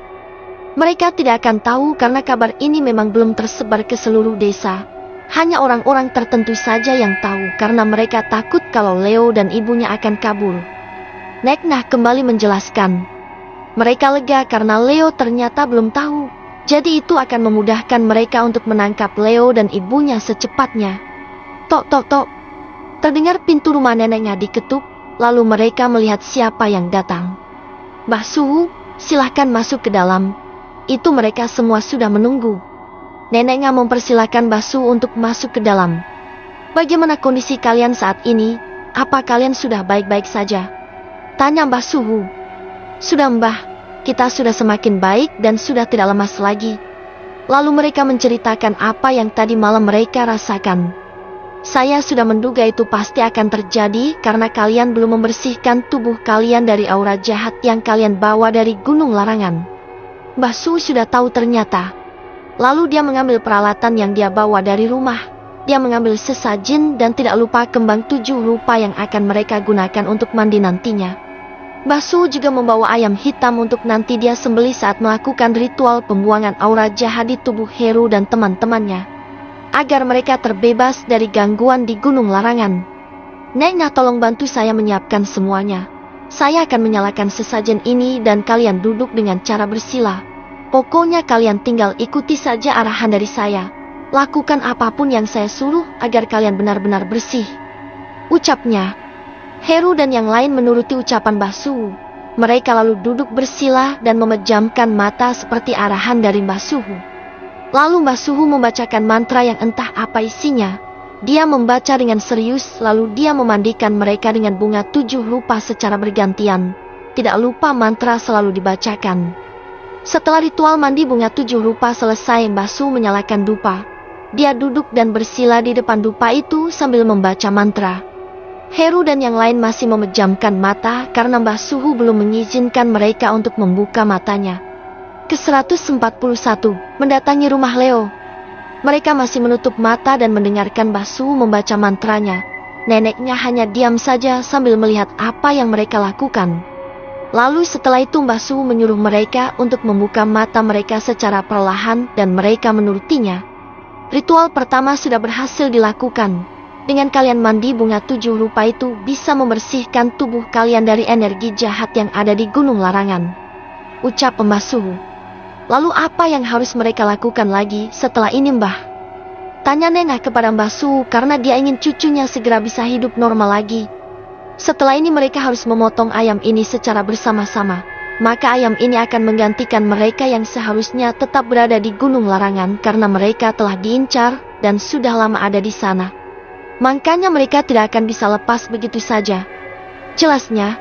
Mereka tidak akan tahu karena kabar ini memang belum tersebar ke seluruh desa. Hanya orang-orang tertentu saja yang tahu karena mereka takut kalau Leo dan ibunya akan kabur. Nek Na kembali menjelaskan. Mereka lega karena Leo ternyata belum tahu. Jadi itu akan memudahkan mereka untuk menangkap Leo dan ibunya secepatnya. Tok tok tok. Terdengar pintu rumah neneknya diketuk, lalu mereka melihat siapa yang datang. Mbah Su, silahkan masuk ke dalam. Itu mereka semua sudah menunggu. Neneknya mempersilahkan Mbah Su untuk masuk ke dalam. Bagaimana kondisi kalian saat ini? Apa kalian sudah baik-baik saja? Tanya Mbah Suhu. Sudah Mbah, kita sudah semakin baik dan sudah tidak lemas lagi. Lalu mereka menceritakan apa yang tadi malam mereka rasakan. Saya sudah menduga itu pasti akan terjadi karena kalian belum membersihkan tubuh kalian dari aura jahat yang kalian bawa dari Gunung Larangan. Mbah Su sudah tahu ternyata. Lalu dia mengambil peralatan yang dia bawa dari rumah. Dia mengambil sesajen dan tidak lupa kembang 7 rupa yang akan mereka gunakan untuk mandi nantinya. Mbah Su juga membawa ayam hitam untuk nanti dia sembelih saat melakukan ritual pembuangan aura jahat di tubuh Heru dan teman-temannya. Agar mereka terbebas dari gangguan di Gunung Larangan. Nek Na, tolong bantu saya menyiapkan semuanya. Saya akan menyalakan sesajen ini dan kalian duduk dengan cara bersila. Pokoknya kalian tinggal ikuti saja arahan dari saya. Lakukan apapun yang saya suruh agar kalian benar-benar bersih. Ucapnya. Heru dan yang lain menuruti ucapan Mbah Su. Mereka lalu duduk bersila dan memejamkan mata seperti arahan dari Mbah Suhu. Lalu Mbah Suhu membacakan mantra yang entah apa isinya. Dia membaca dengan serius lalu dia memandikan mereka dengan bunga 7 rupa secara bergantian. Tidak lupa mantra selalu dibacakan. Setelah ritual mandi bunga 7 rupa selesai, Mbah Su menyalakan dupa. Dia duduk dan bersila di depan dupa itu sambil membaca mantra. Heru dan yang lain masih memejamkan mata karena Mbah Suhu belum mengizinkan mereka untuk membuka matanya. Ke-141, mendatangi rumah Leo. Mereka masih menutup mata dan mendengarkan Mbah Su membaca mantranya. Neneknya hanya diam saja sambil melihat apa yang mereka lakukan. Lalu setelah itu Mbah Su menyuruh mereka untuk membuka mata mereka secara perlahan dan mereka menurutinya. Ritual pertama sudah berhasil dilakukan. Dengan kalian mandi bunga 7 rupa itu bisa membersihkan tubuh kalian dari energi jahat yang ada di Gunung Larangan. Ucap Mbah Su. Lalu apa yang harus mereka lakukan lagi setelah ini Mbah? Tanya Nena kepada Mbah Su karena dia ingin cucunya segera bisa hidup normal lagi. Setelah ini mereka harus memotong ayam ini secara bersama-sama. Maka ayam ini akan menggantikan mereka yang seharusnya tetap berada di Gunung Larangan karena mereka telah diincar dan sudah lama ada di sana. Makanya mereka tidak akan bisa lepas begitu saja. Jelasnya.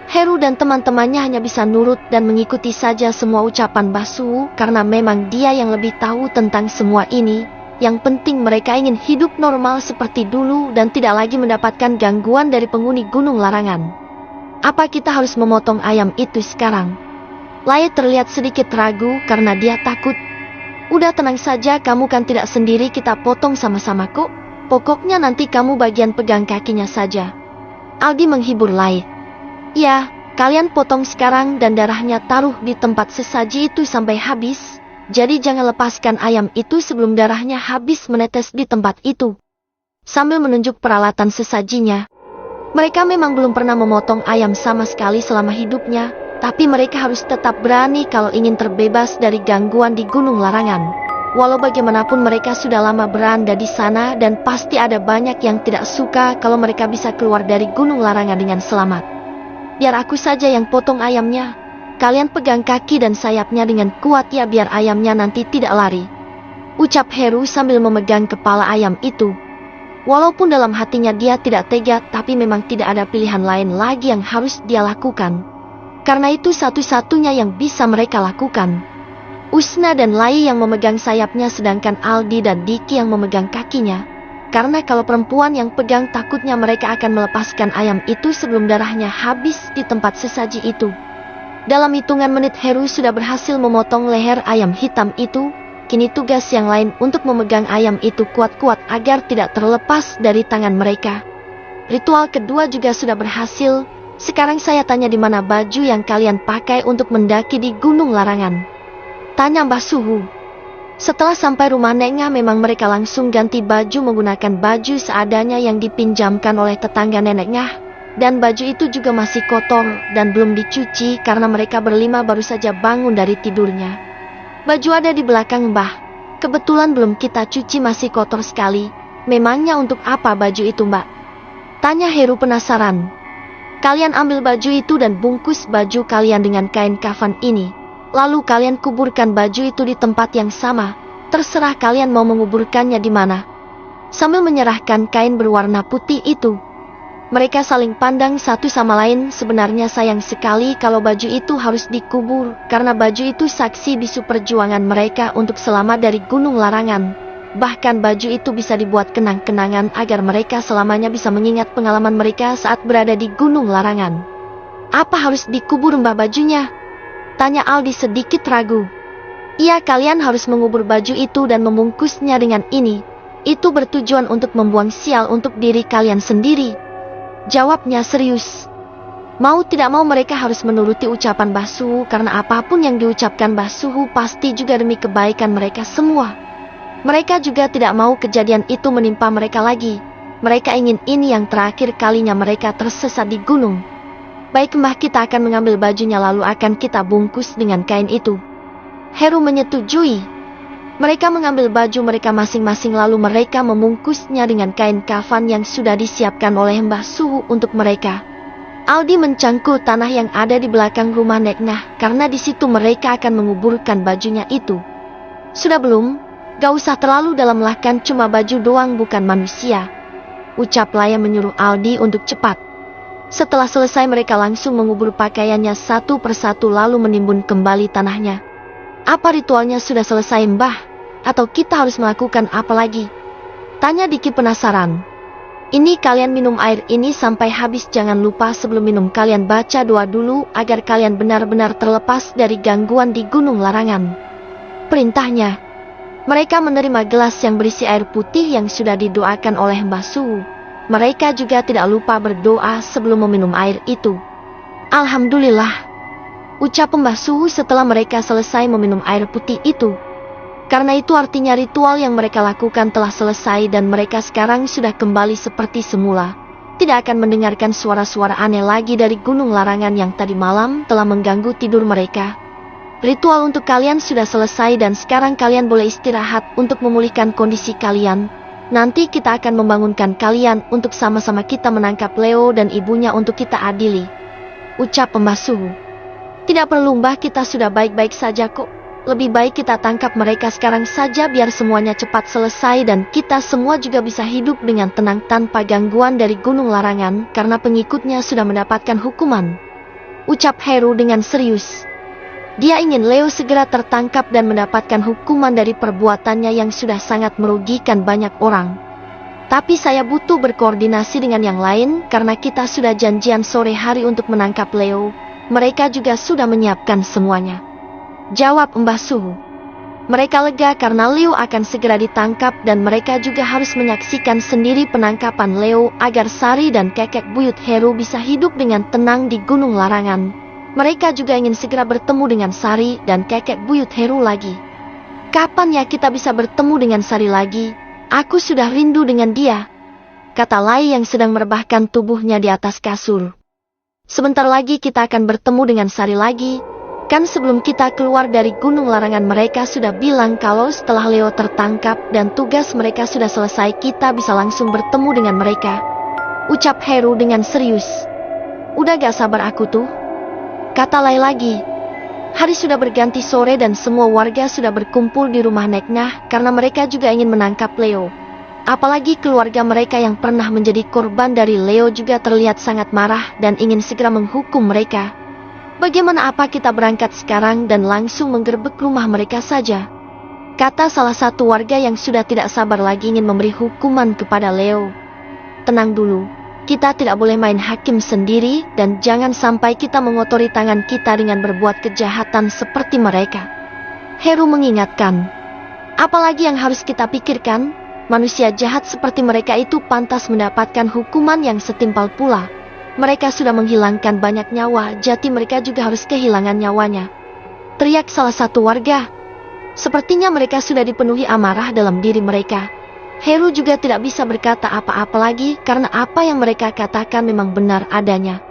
Heru dan teman-temannya hanya bisa nurut dan mengikuti saja semua ucapan Mbah Suhu karena memang dia yang lebih tahu tentang semua ini. Yang penting mereka ingin hidup normal seperti dulu dan tidak lagi mendapatkan gangguan dari penghuni Gunung Larangan. Apa kita harus memotong ayam itu sekarang? Lai terlihat sedikit ragu karena dia takut. Udah tenang saja, kamu kan tidak sendiri, kita potong sama-sama kok. Pokoknya nanti kamu bagian pegang kakinya saja. Aldi menghibur Lai. Ya, kalian potong sekarang dan darahnya taruh di tempat sesaji itu sampai habis. Jadi jangan lepaskan ayam itu sebelum darahnya habis menetes di tempat itu. Sambil menunjuk peralatan sesajinya. Mereka memang belum pernah memotong ayam sama sekali selama hidupnya, tapi mereka harus tetap berani kalau ingin terbebas dari gangguan di Gunung Larangan. Walau bagaimanapun mereka sudah lama berada di sana dan pasti ada banyak yang tidak suka kalau mereka bisa keluar dari Gunung Larangan dengan selamat. Biar aku saja yang potong ayamnya. Kalian pegang kaki dan sayapnya dengan kuat ya biar ayamnya nanti tidak lari. Ucap Heru sambil memegang kepala ayam itu. Walaupun dalam hatinya dia tidak tega, tapi memang tidak ada pilihan lain lagi yang harus dia lakukan. Karena itu satu-satunya yang bisa mereka lakukan. Usna dan Lai yang memegang sayapnya sedangkan Aldi dan Diki yang memegang kakinya. Karena kalau perempuan yang pegang takutnya mereka akan melepaskan ayam itu sebelum darahnya habis di tempat sesaji itu. Dalam hitungan menit Heru sudah berhasil memotong leher ayam hitam itu. Kini tugas yang lain untuk memegang ayam itu kuat-kuat agar tidak terlepas dari tangan mereka. Ritual kedua juga sudah berhasil. Sekarang saya tanya di mana baju yang kalian pakai untuk mendaki di Gunung Larangan? Tanya Mbah Suhu. Setelah sampai rumah Nengah memang mereka langsung ganti baju menggunakan baju seadanya yang dipinjamkan oleh tetangga Nenek Ngah. Dan baju itu juga masih kotor dan belum dicuci karena mereka berlima baru saja bangun dari tidurnya. Baju ada di belakang Mbah. Kebetulan belum kita cuci, masih kotor sekali. Memangnya untuk apa baju itu Mbak? Tanya Heru penasaran. Kalian ambil baju itu dan bungkus baju kalian dengan kain kafan ini. Lalu kalian kuburkan baju itu di tempat yang sama. Terserah kalian mau menguburkannya di mana. Sambil menyerahkan kain berwarna putih itu. Mereka saling pandang satu sama lain. Sebenarnya sayang sekali kalau baju itu harus dikubur, karena baju itu saksi bisu perjuangan mereka untuk selamat dari Gunung Larangan. Bahkan baju itu bisa dibuat kenang-kenangan agar mereka selamanya bisa mengingat pengalaman mereka saat berada di Gunung Larangan. Apa harus dikubur Mbah bajunya? Tanya Aldi sedikit ragu. Iya, kalian harus mengubur baju itu dan membungkusnya dengan ini. Itu bertujuan untuk membuang sial untuk diri kalian sendiri. Jawabnya serius. Mau tidak mau mereka harus menuruti ucapan Mbah Suhu karena apapun yang diucapkan Mbah Suhu pasti juga demi kebaikan mereka semua. Mereka juga tidak mau kejadian itu menimpa mereka lagi. Mereka ingin ini yang terakhir kalinya mereka tersesat di gunung. Baik Mbah, kita akan mengambil bajunya lalu akan kita bungkus dengan kain itu. Heru menyetujui. Mereka mengambil baju mereka masing-masing lalu mereka membungkusnya dengan kain kafan yang sudah disiapkan oleh Mbah Suhu untuk mereka. Aldi mencangkul tanah yang ada di belakang rumah Neknah karena di situ mereka akan menguburkan bajunya itu. Sudah belum? Gak usah terlalu dalam lah, kan cuma baju doang bukan manusia. Ucap Laya menyuruh Aldi untuk cepat. Setelah selesai mereka langsung mengubur pakaiannya satu persatu lalu menimbun kembali tanahnya. Apa ritualnya sudah selesai Mbah? Atau kita harus melakukan apa lagi? Tanya Diki penasaran. Ini kalian minum air ini sampai habis, jangan lupa sebelum minum kalian baca doa dulu agar kalian benar-benar terlepas dari gangguan di Gunung Larangan. Perintahnya. Mereka menerima gelas yang berisi air putih yang sudah didoakan oleh Mbah Suhu. Mereka juga tidak lupa berdoa sebelum meminum air itu. Alhamdulillah. Ucap Mbah Suhu setelah mereka selesai meminum air putih itu. Karena itu artinya ritual yang mereka lakukan telah selesai dan mereka sekarang sudah kembali seperti semula. Tidak akan mendengarkan suara-suara aneh lagi dari Gunung Larangan yang tadi malam telah mengganggu tidur mereka. Ritual untuk kalian sudah selesai dan sekarang kalian boleh istirahat untuk memulihkan kondisi kalian. Nanti kita akan membangunkan kalian untuk sama-sama kita menangkap Leo dan ibunya untuk kita adili. Ucap Mbah Suhu. Tidak perlu Mbah, kita sudah baik-baik saja kok. Lebih baik kita tangkap mereka sekarang saja biar semuanya cepat selesai dan kita semua juga bisa hidup dengan tenang tanpa gangguan dari Gunung Larangan karena pengikutnya sudah mendapatkan hukuman. ucap Heru dengan serius. Dia ingin Leo segera tertangkap dan mendapatkan hukuman dari perbuatannya yang sudah sangat merugikan banyak orang. Tapi saya butuh berkoordinasi dengan yang lain karena kita sudah janjian sore hari untuk menangkap Leo. Mereka juga sudah menyiapkan semuanya, jawab Mbah Suhu. Mereka lega karena Leo akan segera ditangkap dan mereka juga harus menyaksikan sendiri penangkapan Leo agar Sari dan kakek buyut Heru bisa hidup dengan tenang di Gunung Larangan. Mereka juga ingin segera bertemu dengan Sari dan kakek buyut Heru lagi. Kapan ya kita bisa bertemu dengan Sari lagi? Aku sudah rindu dengan dia, kata Lai yang sedang merebahkan tubuhnya di atas kasur. Sebentar lagi kita akan bertemu dengan Sari lagi. Kan sebelum kita keluar dari Gunung Larangan mereka sudah bilang kalau setelah Leo tertangkap dan tugas mereka sudah selesai kita bisa langsung bertemu dengan mereka, ucap Heru dengan serius. Udah gak sabar aku tuh, kata Lai lagi. Hari sudah berganti sore dan semua warga sudah berkumpul di rumah Nek Nah karena mereka juga ingin menangkap Leo. Apalagi keluarga mereka yang pernah menjadi korban dari Leo juga terlihat sangat marah dan ingin segera menghukum mereka. Bagaimana apa kita berangkat sekarang dan langsung menggerebek rumah mereka saja? Kata salah satu warga yang sudah tidak sabar lagi ingin memberi hukuman kepada Leo. Tenang dulu, kita tidak boleh main hakim sendiri dan jangan sampai kita mengotori tangan kita dengan berbuat kejahatan seperti mereka, Heru mengingatkan. Apalagi yang harus kita pikirkan, manusia jahat seperti mereka itu pantas mendapatkan hukuman yang setimpal pula. Mereka sudah menghilangkan banyak nyawa, jadi mereka juga harus kehilangan nyawanya, teriak salah satu warga. Sepertinya mereka sudah dipenuhi amarah dalam diri mereka. Heru juga tidak bisa berkata apa-apa lagi karena apa yang mereka katakan memang benar adanya.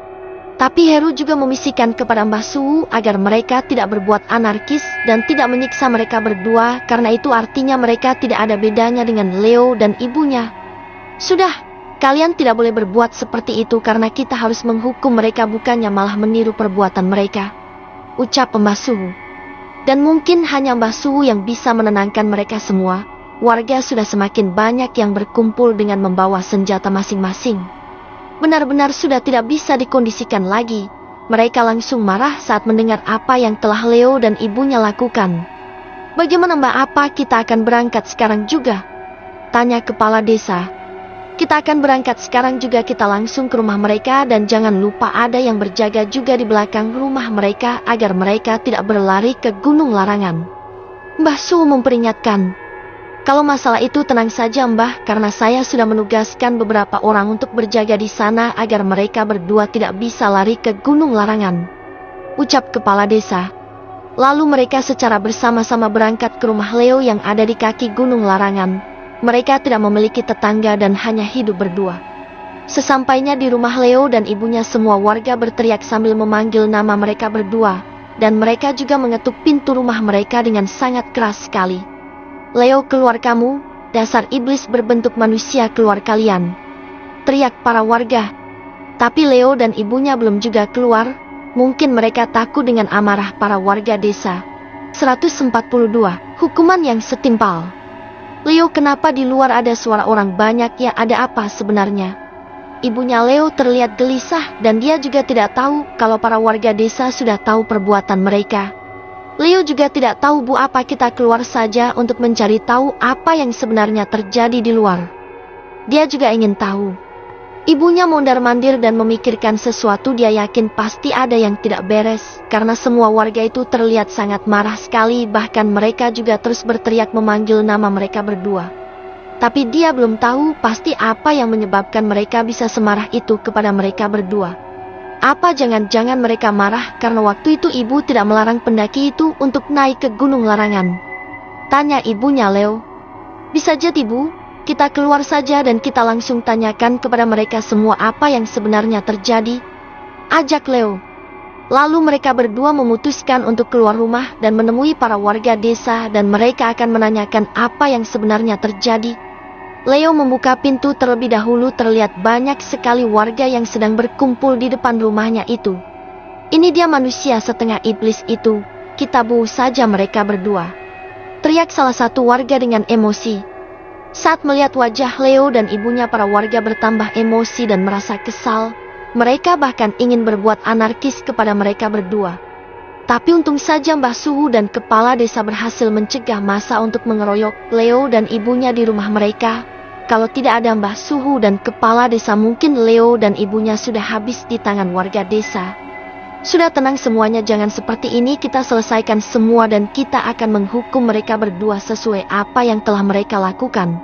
Tapi Heru juga membisikkan kepada Mbah Suhu agar mereka tidak berbuat anarkis dan tidak menyiksa mereka berdua karena itu artinya mereka tidak ada bedanya dengan Leo dan ibunya. Sudah, kalian tidak boleh berbuat seperti itu karena kita harus menghukum mereka bukannya malah meniru perbuatan mereka, ucap Mbah Suhu. Dan mungkin hanya Mbah Suhu yang bisa menenangkan mereka semua. Warga sudah semakin banyak yang berkumpul dengan membawa senjata masing-masing. Benar-benar sudah tidak bisa dikondisikan lagi. Mereka langsung marah saat mendengar apa yang telah Leo dan ibunya lakukan. Bagaimana Mbak, apa kita akan berangkat sekarang juga? Tanya kepala desa. Kita akan berangkat sekarang juga, kita langsung ke rumah mereka dan jangan lupa ada yang berjaga juga di belakang rumah mereka agar mereka tidak berlari ke Gunung Larangan, Mbah Suhu memperingatkan. Kalau masalah itu tenang saja Mbah, karena saya sudah menugaskan beberapa orang untuk berjaga di sana agar mereka berdua tidak bisa lari ke Gunung Larangan, ucap kepala desa. Lalu mereka secara bersama-sama berangkat ke rumah Leo yang ada di kaki Gunung Larangan. Mereka tidak memiliki tetangga dan hanya hidup berdua. Sesampainya di rumah Leo dan ibunya semua warga berteriak sambil memanggil nama mereka berdua, dan mereka juga mengetuk pintu rumah mereka dengan sangat keras sekali. Leo, keluar kamu, dasar iblis berbentuk manusia, keluar kalian, teriak para warga. Tapi Leo dan ibunya belum juga keluar, mungkin mereka takut dengan amarah para warga desa. 142. Hukuman yang setimpal. Leo, kenapa di luar ada suara orang banyak ya, ada apa sebenarnya? Ibunya Leo terlihat gelisah dan dia juga tidak tahu kalau para warga desa sudah tahu perbuatan mereka. Leo juga tidak tahu, Bu, apa kita keluar saja untuk mencari tahu apa yang sebenarnya terjadi di luar. Dia juga ingin tahu. Ibunya mondar-mandir dan memikirkan sesuatu, dia yakin pasti ada yang tidak beres, karena semua warga itu terlihat sangat marah sekali, bahkan mereka juga terus berteriak memanggil nama mereka berdua. Tapi dia belum tahu pasti apa yang menyebabkan mereka bisa semarah itu kepada mereka berdua. Apa jangan-jangan mereka marah karena waktu itu ibu tidak melarang pendaki itu untuk naik ke Gunung Larangan? Tanya ibunya Leo. Bisa jadi, Bu, kita keluar saja dan kita langsung tanyakan kepada mereka semua apa yang sebenarnya terjadi, ajak Leo. Lalu mereka berdua memutuskan untuk keluar rumah dan menemui para warga desa dan mereka akan menanyakan apa yang sebenarnya terjadi. Leo membuka pintu terlebih dahulu, terlihat banyak sekali warga yang sedang berkumpul di depan rumahnya itu. Ini dia manusia setengah iblis itu, kita bunuh saja mereka berdua, teriak salah satu warga dengan emosi. Saat melihat wajah Leo dan ibunya, para warga bertambah emosi dan merasa kesal. Mereka bahkan ingin berbuat anarkis kepada mereka berdua. Tapi untung saja Mbah Suhu dan kepala desa berhasil mencegah massa untuk mengeroyok Leo dan ibunya di rumah mereka. Kalau tidak ada Mbah Suhu dan kepala desa, mungkin Leo dan ibunya sudah habis di tangan warga desa. Sudah tenang semuanya, jangan seperti ini, kita selesaikan semua dan kita akan menghukum mereka berdua sesuai apa yang telah mereka lakukan.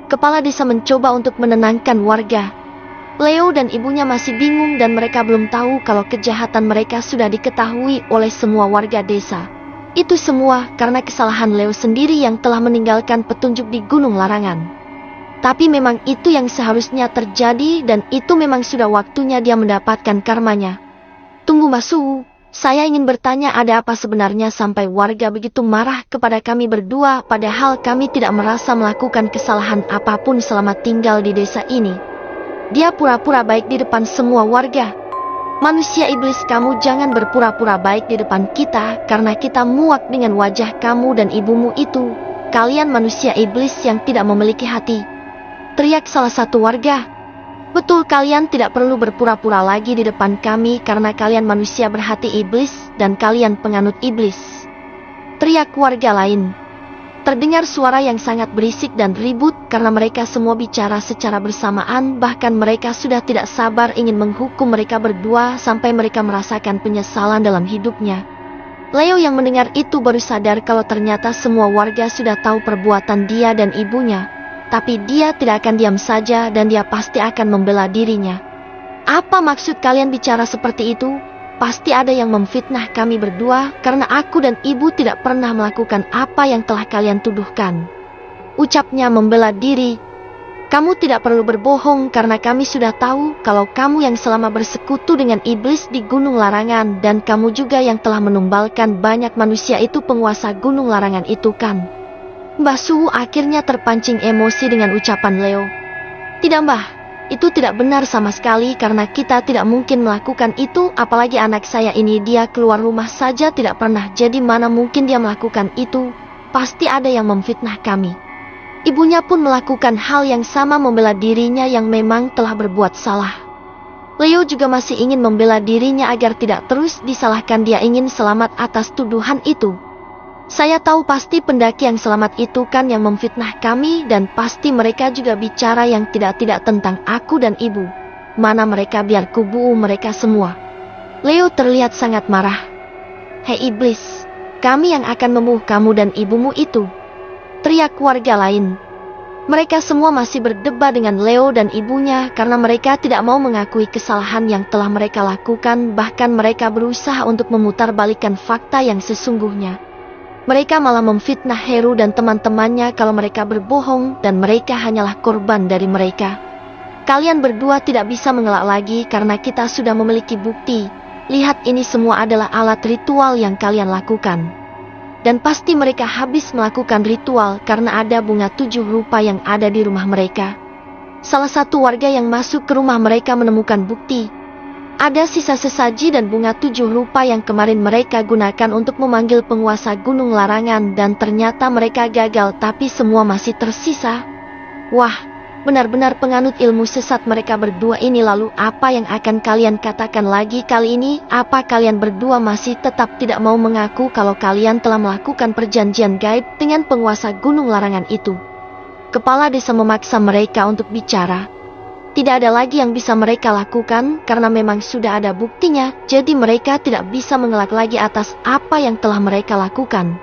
Kepala desa mencoba untuk menenangkan warga. Leo dan ibunya masih bingung dan mereka belum tahu kalau kejahatan mereka sudah diketahui oleh semua warga desa. Itu semua karena kesalahan Leo sendiri yang telah meninggalkan petunjuk di Gunung Larangan. Tapi memang itu yang seharusnya terjadi dan itu memang sudah waktunya dia mendapatkan karmanya. Tunggu Mbah Suhu, saya ingin bertanya, ada apa sebenarnya sampai warga begitu marah kepada kami berdua padahal kami tidak merasa melakukan kesalahan apapun selama tinggal di desa ini. Dia pura-pura baik di depan semua warga. Manusia iblis, kamu jangan berpura-pura baik di depan kita karena kita muak dengan wajah kamu dan ibumu itu. Kalian manusia iblis yang tidak memiliki hati, teriak salah satu warga. Betul, kalian tidak perlu berpura-pura lagi di depan kami karena kalian manusia berhati iblis dan kalian penganut iblis, teriak warga lain. Terdengar suara yang sangat berisik dan ribut karena mereka semua bicara secara bersamaan, bahkan mereka sudah tidak sabar ingin menghukum mereka berdua sampai mereka merasakan penyesalan dalam hidupnya. Leo yang mendengar itu baru sadar kalau ternyata semua warga sudah tahu perbuatan dia dan ibunya. Tapi dia tidak akan diam saja dan dia pasti akan membela dirinya. Apa maksud kalian bicara seperti itu? Pasti ada yang memfitnah kami berdua karena aku dan ibu tidak pernah melakukan apa yang telah kalian tuduhkan, ucapnya membela diri. Kamu tidak perlu berbohong karena kami sudah tahu kalau kamu yang selama bersekutu dengan iblis di Gunung Larangan dan kamu juga yang telah menumbalkan banyak manusia itu penguasa Gunung Larangan itu kan? Mbah Suhu akhirnya terpancing emosi dengan ucapan Leo. Tidak Mbah, itu tidak benar sama sekali karena kita tidak mungkin melakukan itu, apalagi anak saya ini dia keluar rumah saja tidak pernah, jadi mana mungkin dia melakukan itu, pasti ada yang memfitnah kami. Ibunya pun melakukan hal yang sama, membela dirinya yang memang telah berbuat salah. Leo juga masih ingin membela dirinya agar tidak terus disalahkan, dia ingin selamat atas tuduhan itu. Saya tahu pasti pendaki yang selamat itu kan yang memfitnah kami dan pasti mereka juga bicara yang tidak-tidak tentang aku dan ibu. Mana mereka, biar kubunuh mereka semua. Leo terlihat sangat marah. Hei iblis, kami yang akan membunuh kamu dan ibumu itu, teriak warga lain. Mereka semua masih berdebat dengan Leo dan ibunya karena mereka tidak mau mengakui kesalahan yang telah mereka lakukan, bahkan mereka berusaha untuk memutarbalikkan fakta yang sesungguhnya. Mereka malah memfitnah Heru dan teman-temannya kalau mereka berbohong dan mereka hanyalah korban dari mereka. Kalian berdua tidak bisa mengelak lagi karena kita sudah memiliki bukti. Lihat, ini semua adalah alat ritual yang kalian lakukan. Dan pasti mereka habis melakukan ritual karena ada bunga 7 rupa yang ada di rumah mereka. Salah satu warga yang masuk ke rumah mereka menemukan bukti. Ada sisa sesaji dan bunga 7 rupa yang kemarin mereka gunakan untuk memanggil penguasa Gunung Larangan dan ternyata mereka gagal, tapi semua masih tersisa. Wah, benar-benar penganut ilmu sesat mereka berdua ini. Lalu apa yang akan kalian katakan lagi kali ini? Apa kalian berdua masih tetap tidak mau mengaku kalau kalian telah melakukan perjanjian gaib dengan penguasa Gunung Larangan itu? Kepala desa memaksa mereka untuk bicara. Tidak ada lagi yang bisa mereka lakukan karena memang sudah ada buktinya, jadi mereka tidak bisa mengelak lagi atas apa yang telah mereka lakukan.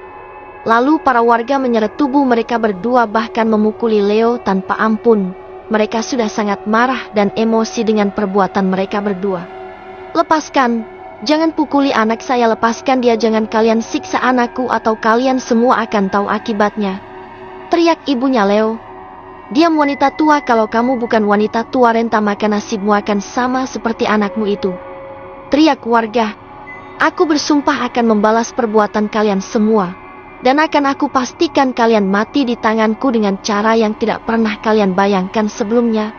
Lalu para warga menyeret tubuh mereka berdua bahkan memukuli Leo tanpa ampun. Mereka sudah sangat marah dan emosi dengan perbuatan mereka berdua. Lepaskan, jangan pukuli anak saya, lepaskan dia, jangan kalian siksa anakku atau kalian semua akan tahu akibatnya, teriak ibunya Leo. Diam wanita tua, kalau kamu bukan wanita tua renta maka nasibmu akan sama seperti anakmu itu, teriak warga. Aku bersumpah akan membalas perbuatan kalian semua, dan akan aku pastikan kalian mati di tanganku dengan cara yang tidak pernah kalian bayangkan sebelumnya,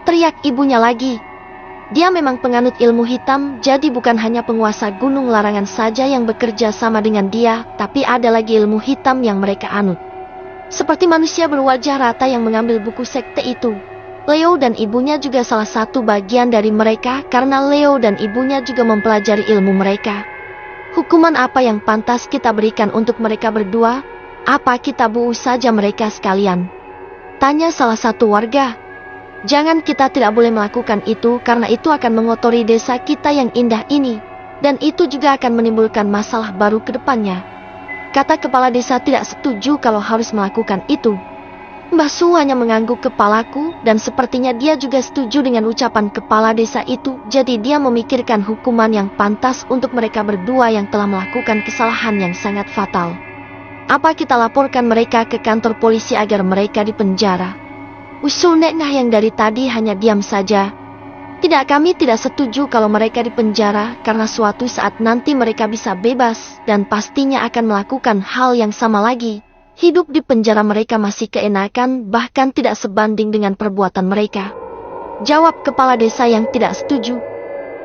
teriak ibunya lagi. Dia memang penganut ilmu hitam, jadi bukan hanya penguasa Gunung Larangan saja yang bekerja sama dengan dia, tapi ada lagi ilmu hitam yang mereka anut. Seperti manusia berwajah rata yang mengambil buku sekte itu. Leo dan ibunya juga salah satu bagian dari mereka karena Leo dan ibunya juga mempelajari ilmu mereka. Hukuman apa yang pantas kita berikan untuk mereka berdua? Apa kita bunuh saja mereka sekalian? Tanya salah satu warga. Jangan, kita tidak boleh melakukan itu karena itu akan mengotori desa kita yang indah ini. Dan itu juga akan menimbulkan masalah baru ke depannya. Kata kepala desa tidak setuju kalau harus melakukan itu. Mbah Su hanya mengangguk kepalaku dan sepertinya dia juga setuju dengan ucapan kepala desa itu. Jadi dia memikirkan hukuman yang pantas untuk mereka berdua yang telah melakukan kesalahan yang sangat fatal. Apa kita laporkan mereka ke kantor polisi agar mereka dipenjara? Usul Nek Ngah yang dari tadi hanya diam saja. Tidak, kami tidak setuju kalau mereka dipenjara karena suatu saat nanti mereka bisa bebas dan pastinya akan melakukan hal yang sama lagi. Hidup di penjara mereka masih keenakan, bahkan tidak sebanding dengan perbuatan mereka. Jawab kepala desa yang tidak setuju.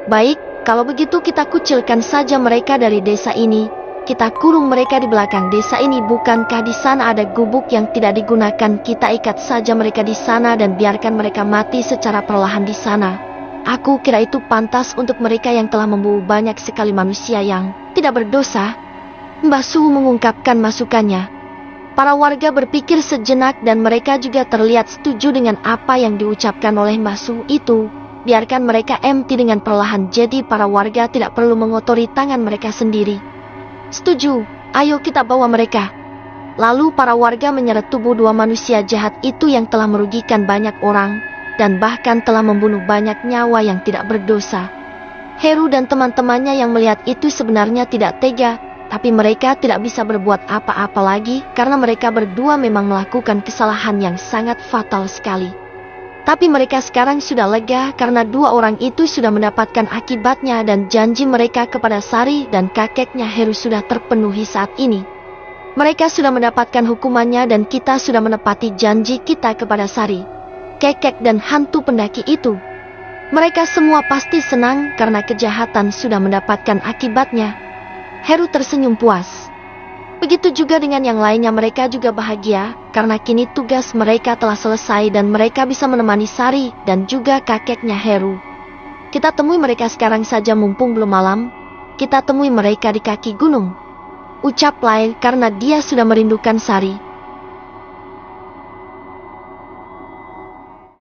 Baik, kalau begitu kita kucilkan saja mereka dari desa ini. Kita kurung mereka di belakang desa ini. Bukankah di sana ada gubuk yang tidak digunakan? Kita ikat saja mereka di sana dan biarkan mereka mati secara perlahan di sana. Aku kira itu pantas untuk mereka yang telah membunuh banyak sekali manusia yang tidak berdosa. Mbah Su mengungkapkan masukannya. Para warga berpikir sejenak dan mereka juga terlihat setuju dengan apa yang diucapkan oleh Mbah Su itu. Biarkan mereka mati dengan perlahan, jadi para warga tidak perlu mengotori tangan mereka sendiri. Setuju, ayo kita bawa mereka. Lalu para warga menyeret tubuh dua manusia jahat itu yang telah merugikan banyak orang dan bahkan telah membunuh banyak nyawa yang tidak berdosa. Heru dan teman-temannya yang melihat itu sebenarnya tidak tega. Tapi mereka tidak bisa berbuat apa-apa lagi karena mereka berdua memang melakukan kesalahan yang sangat fatal sekali. Tapi mereka sekarang sudah lega karena dua orang itu sudah mendapatkan akibatnya dan janji mereka kepada Sari dan kakeknya Heru sudah terpenuhi saat ini. Mereka sudah mendapatkan hukumannya dan kita sudah menepati janji kita kepada Sari, Kekek dan hantu pendaki itu. Mereka semua pasti senang karena kejahatan sudah mendapatkan akibatnya. Heru tersenyum puas. Begitu juga dengan yang lainnya, mereka juga bahagia karena kini tugas mereka telah selesai dan mereka bisa menemani Sari dan juga kakeknya Heru. Kita temui mereka sekarang saja mumpung belum malam. Kita temui mereka di kaki gunung, ucap Lai karena dia sudah merindukan Sari.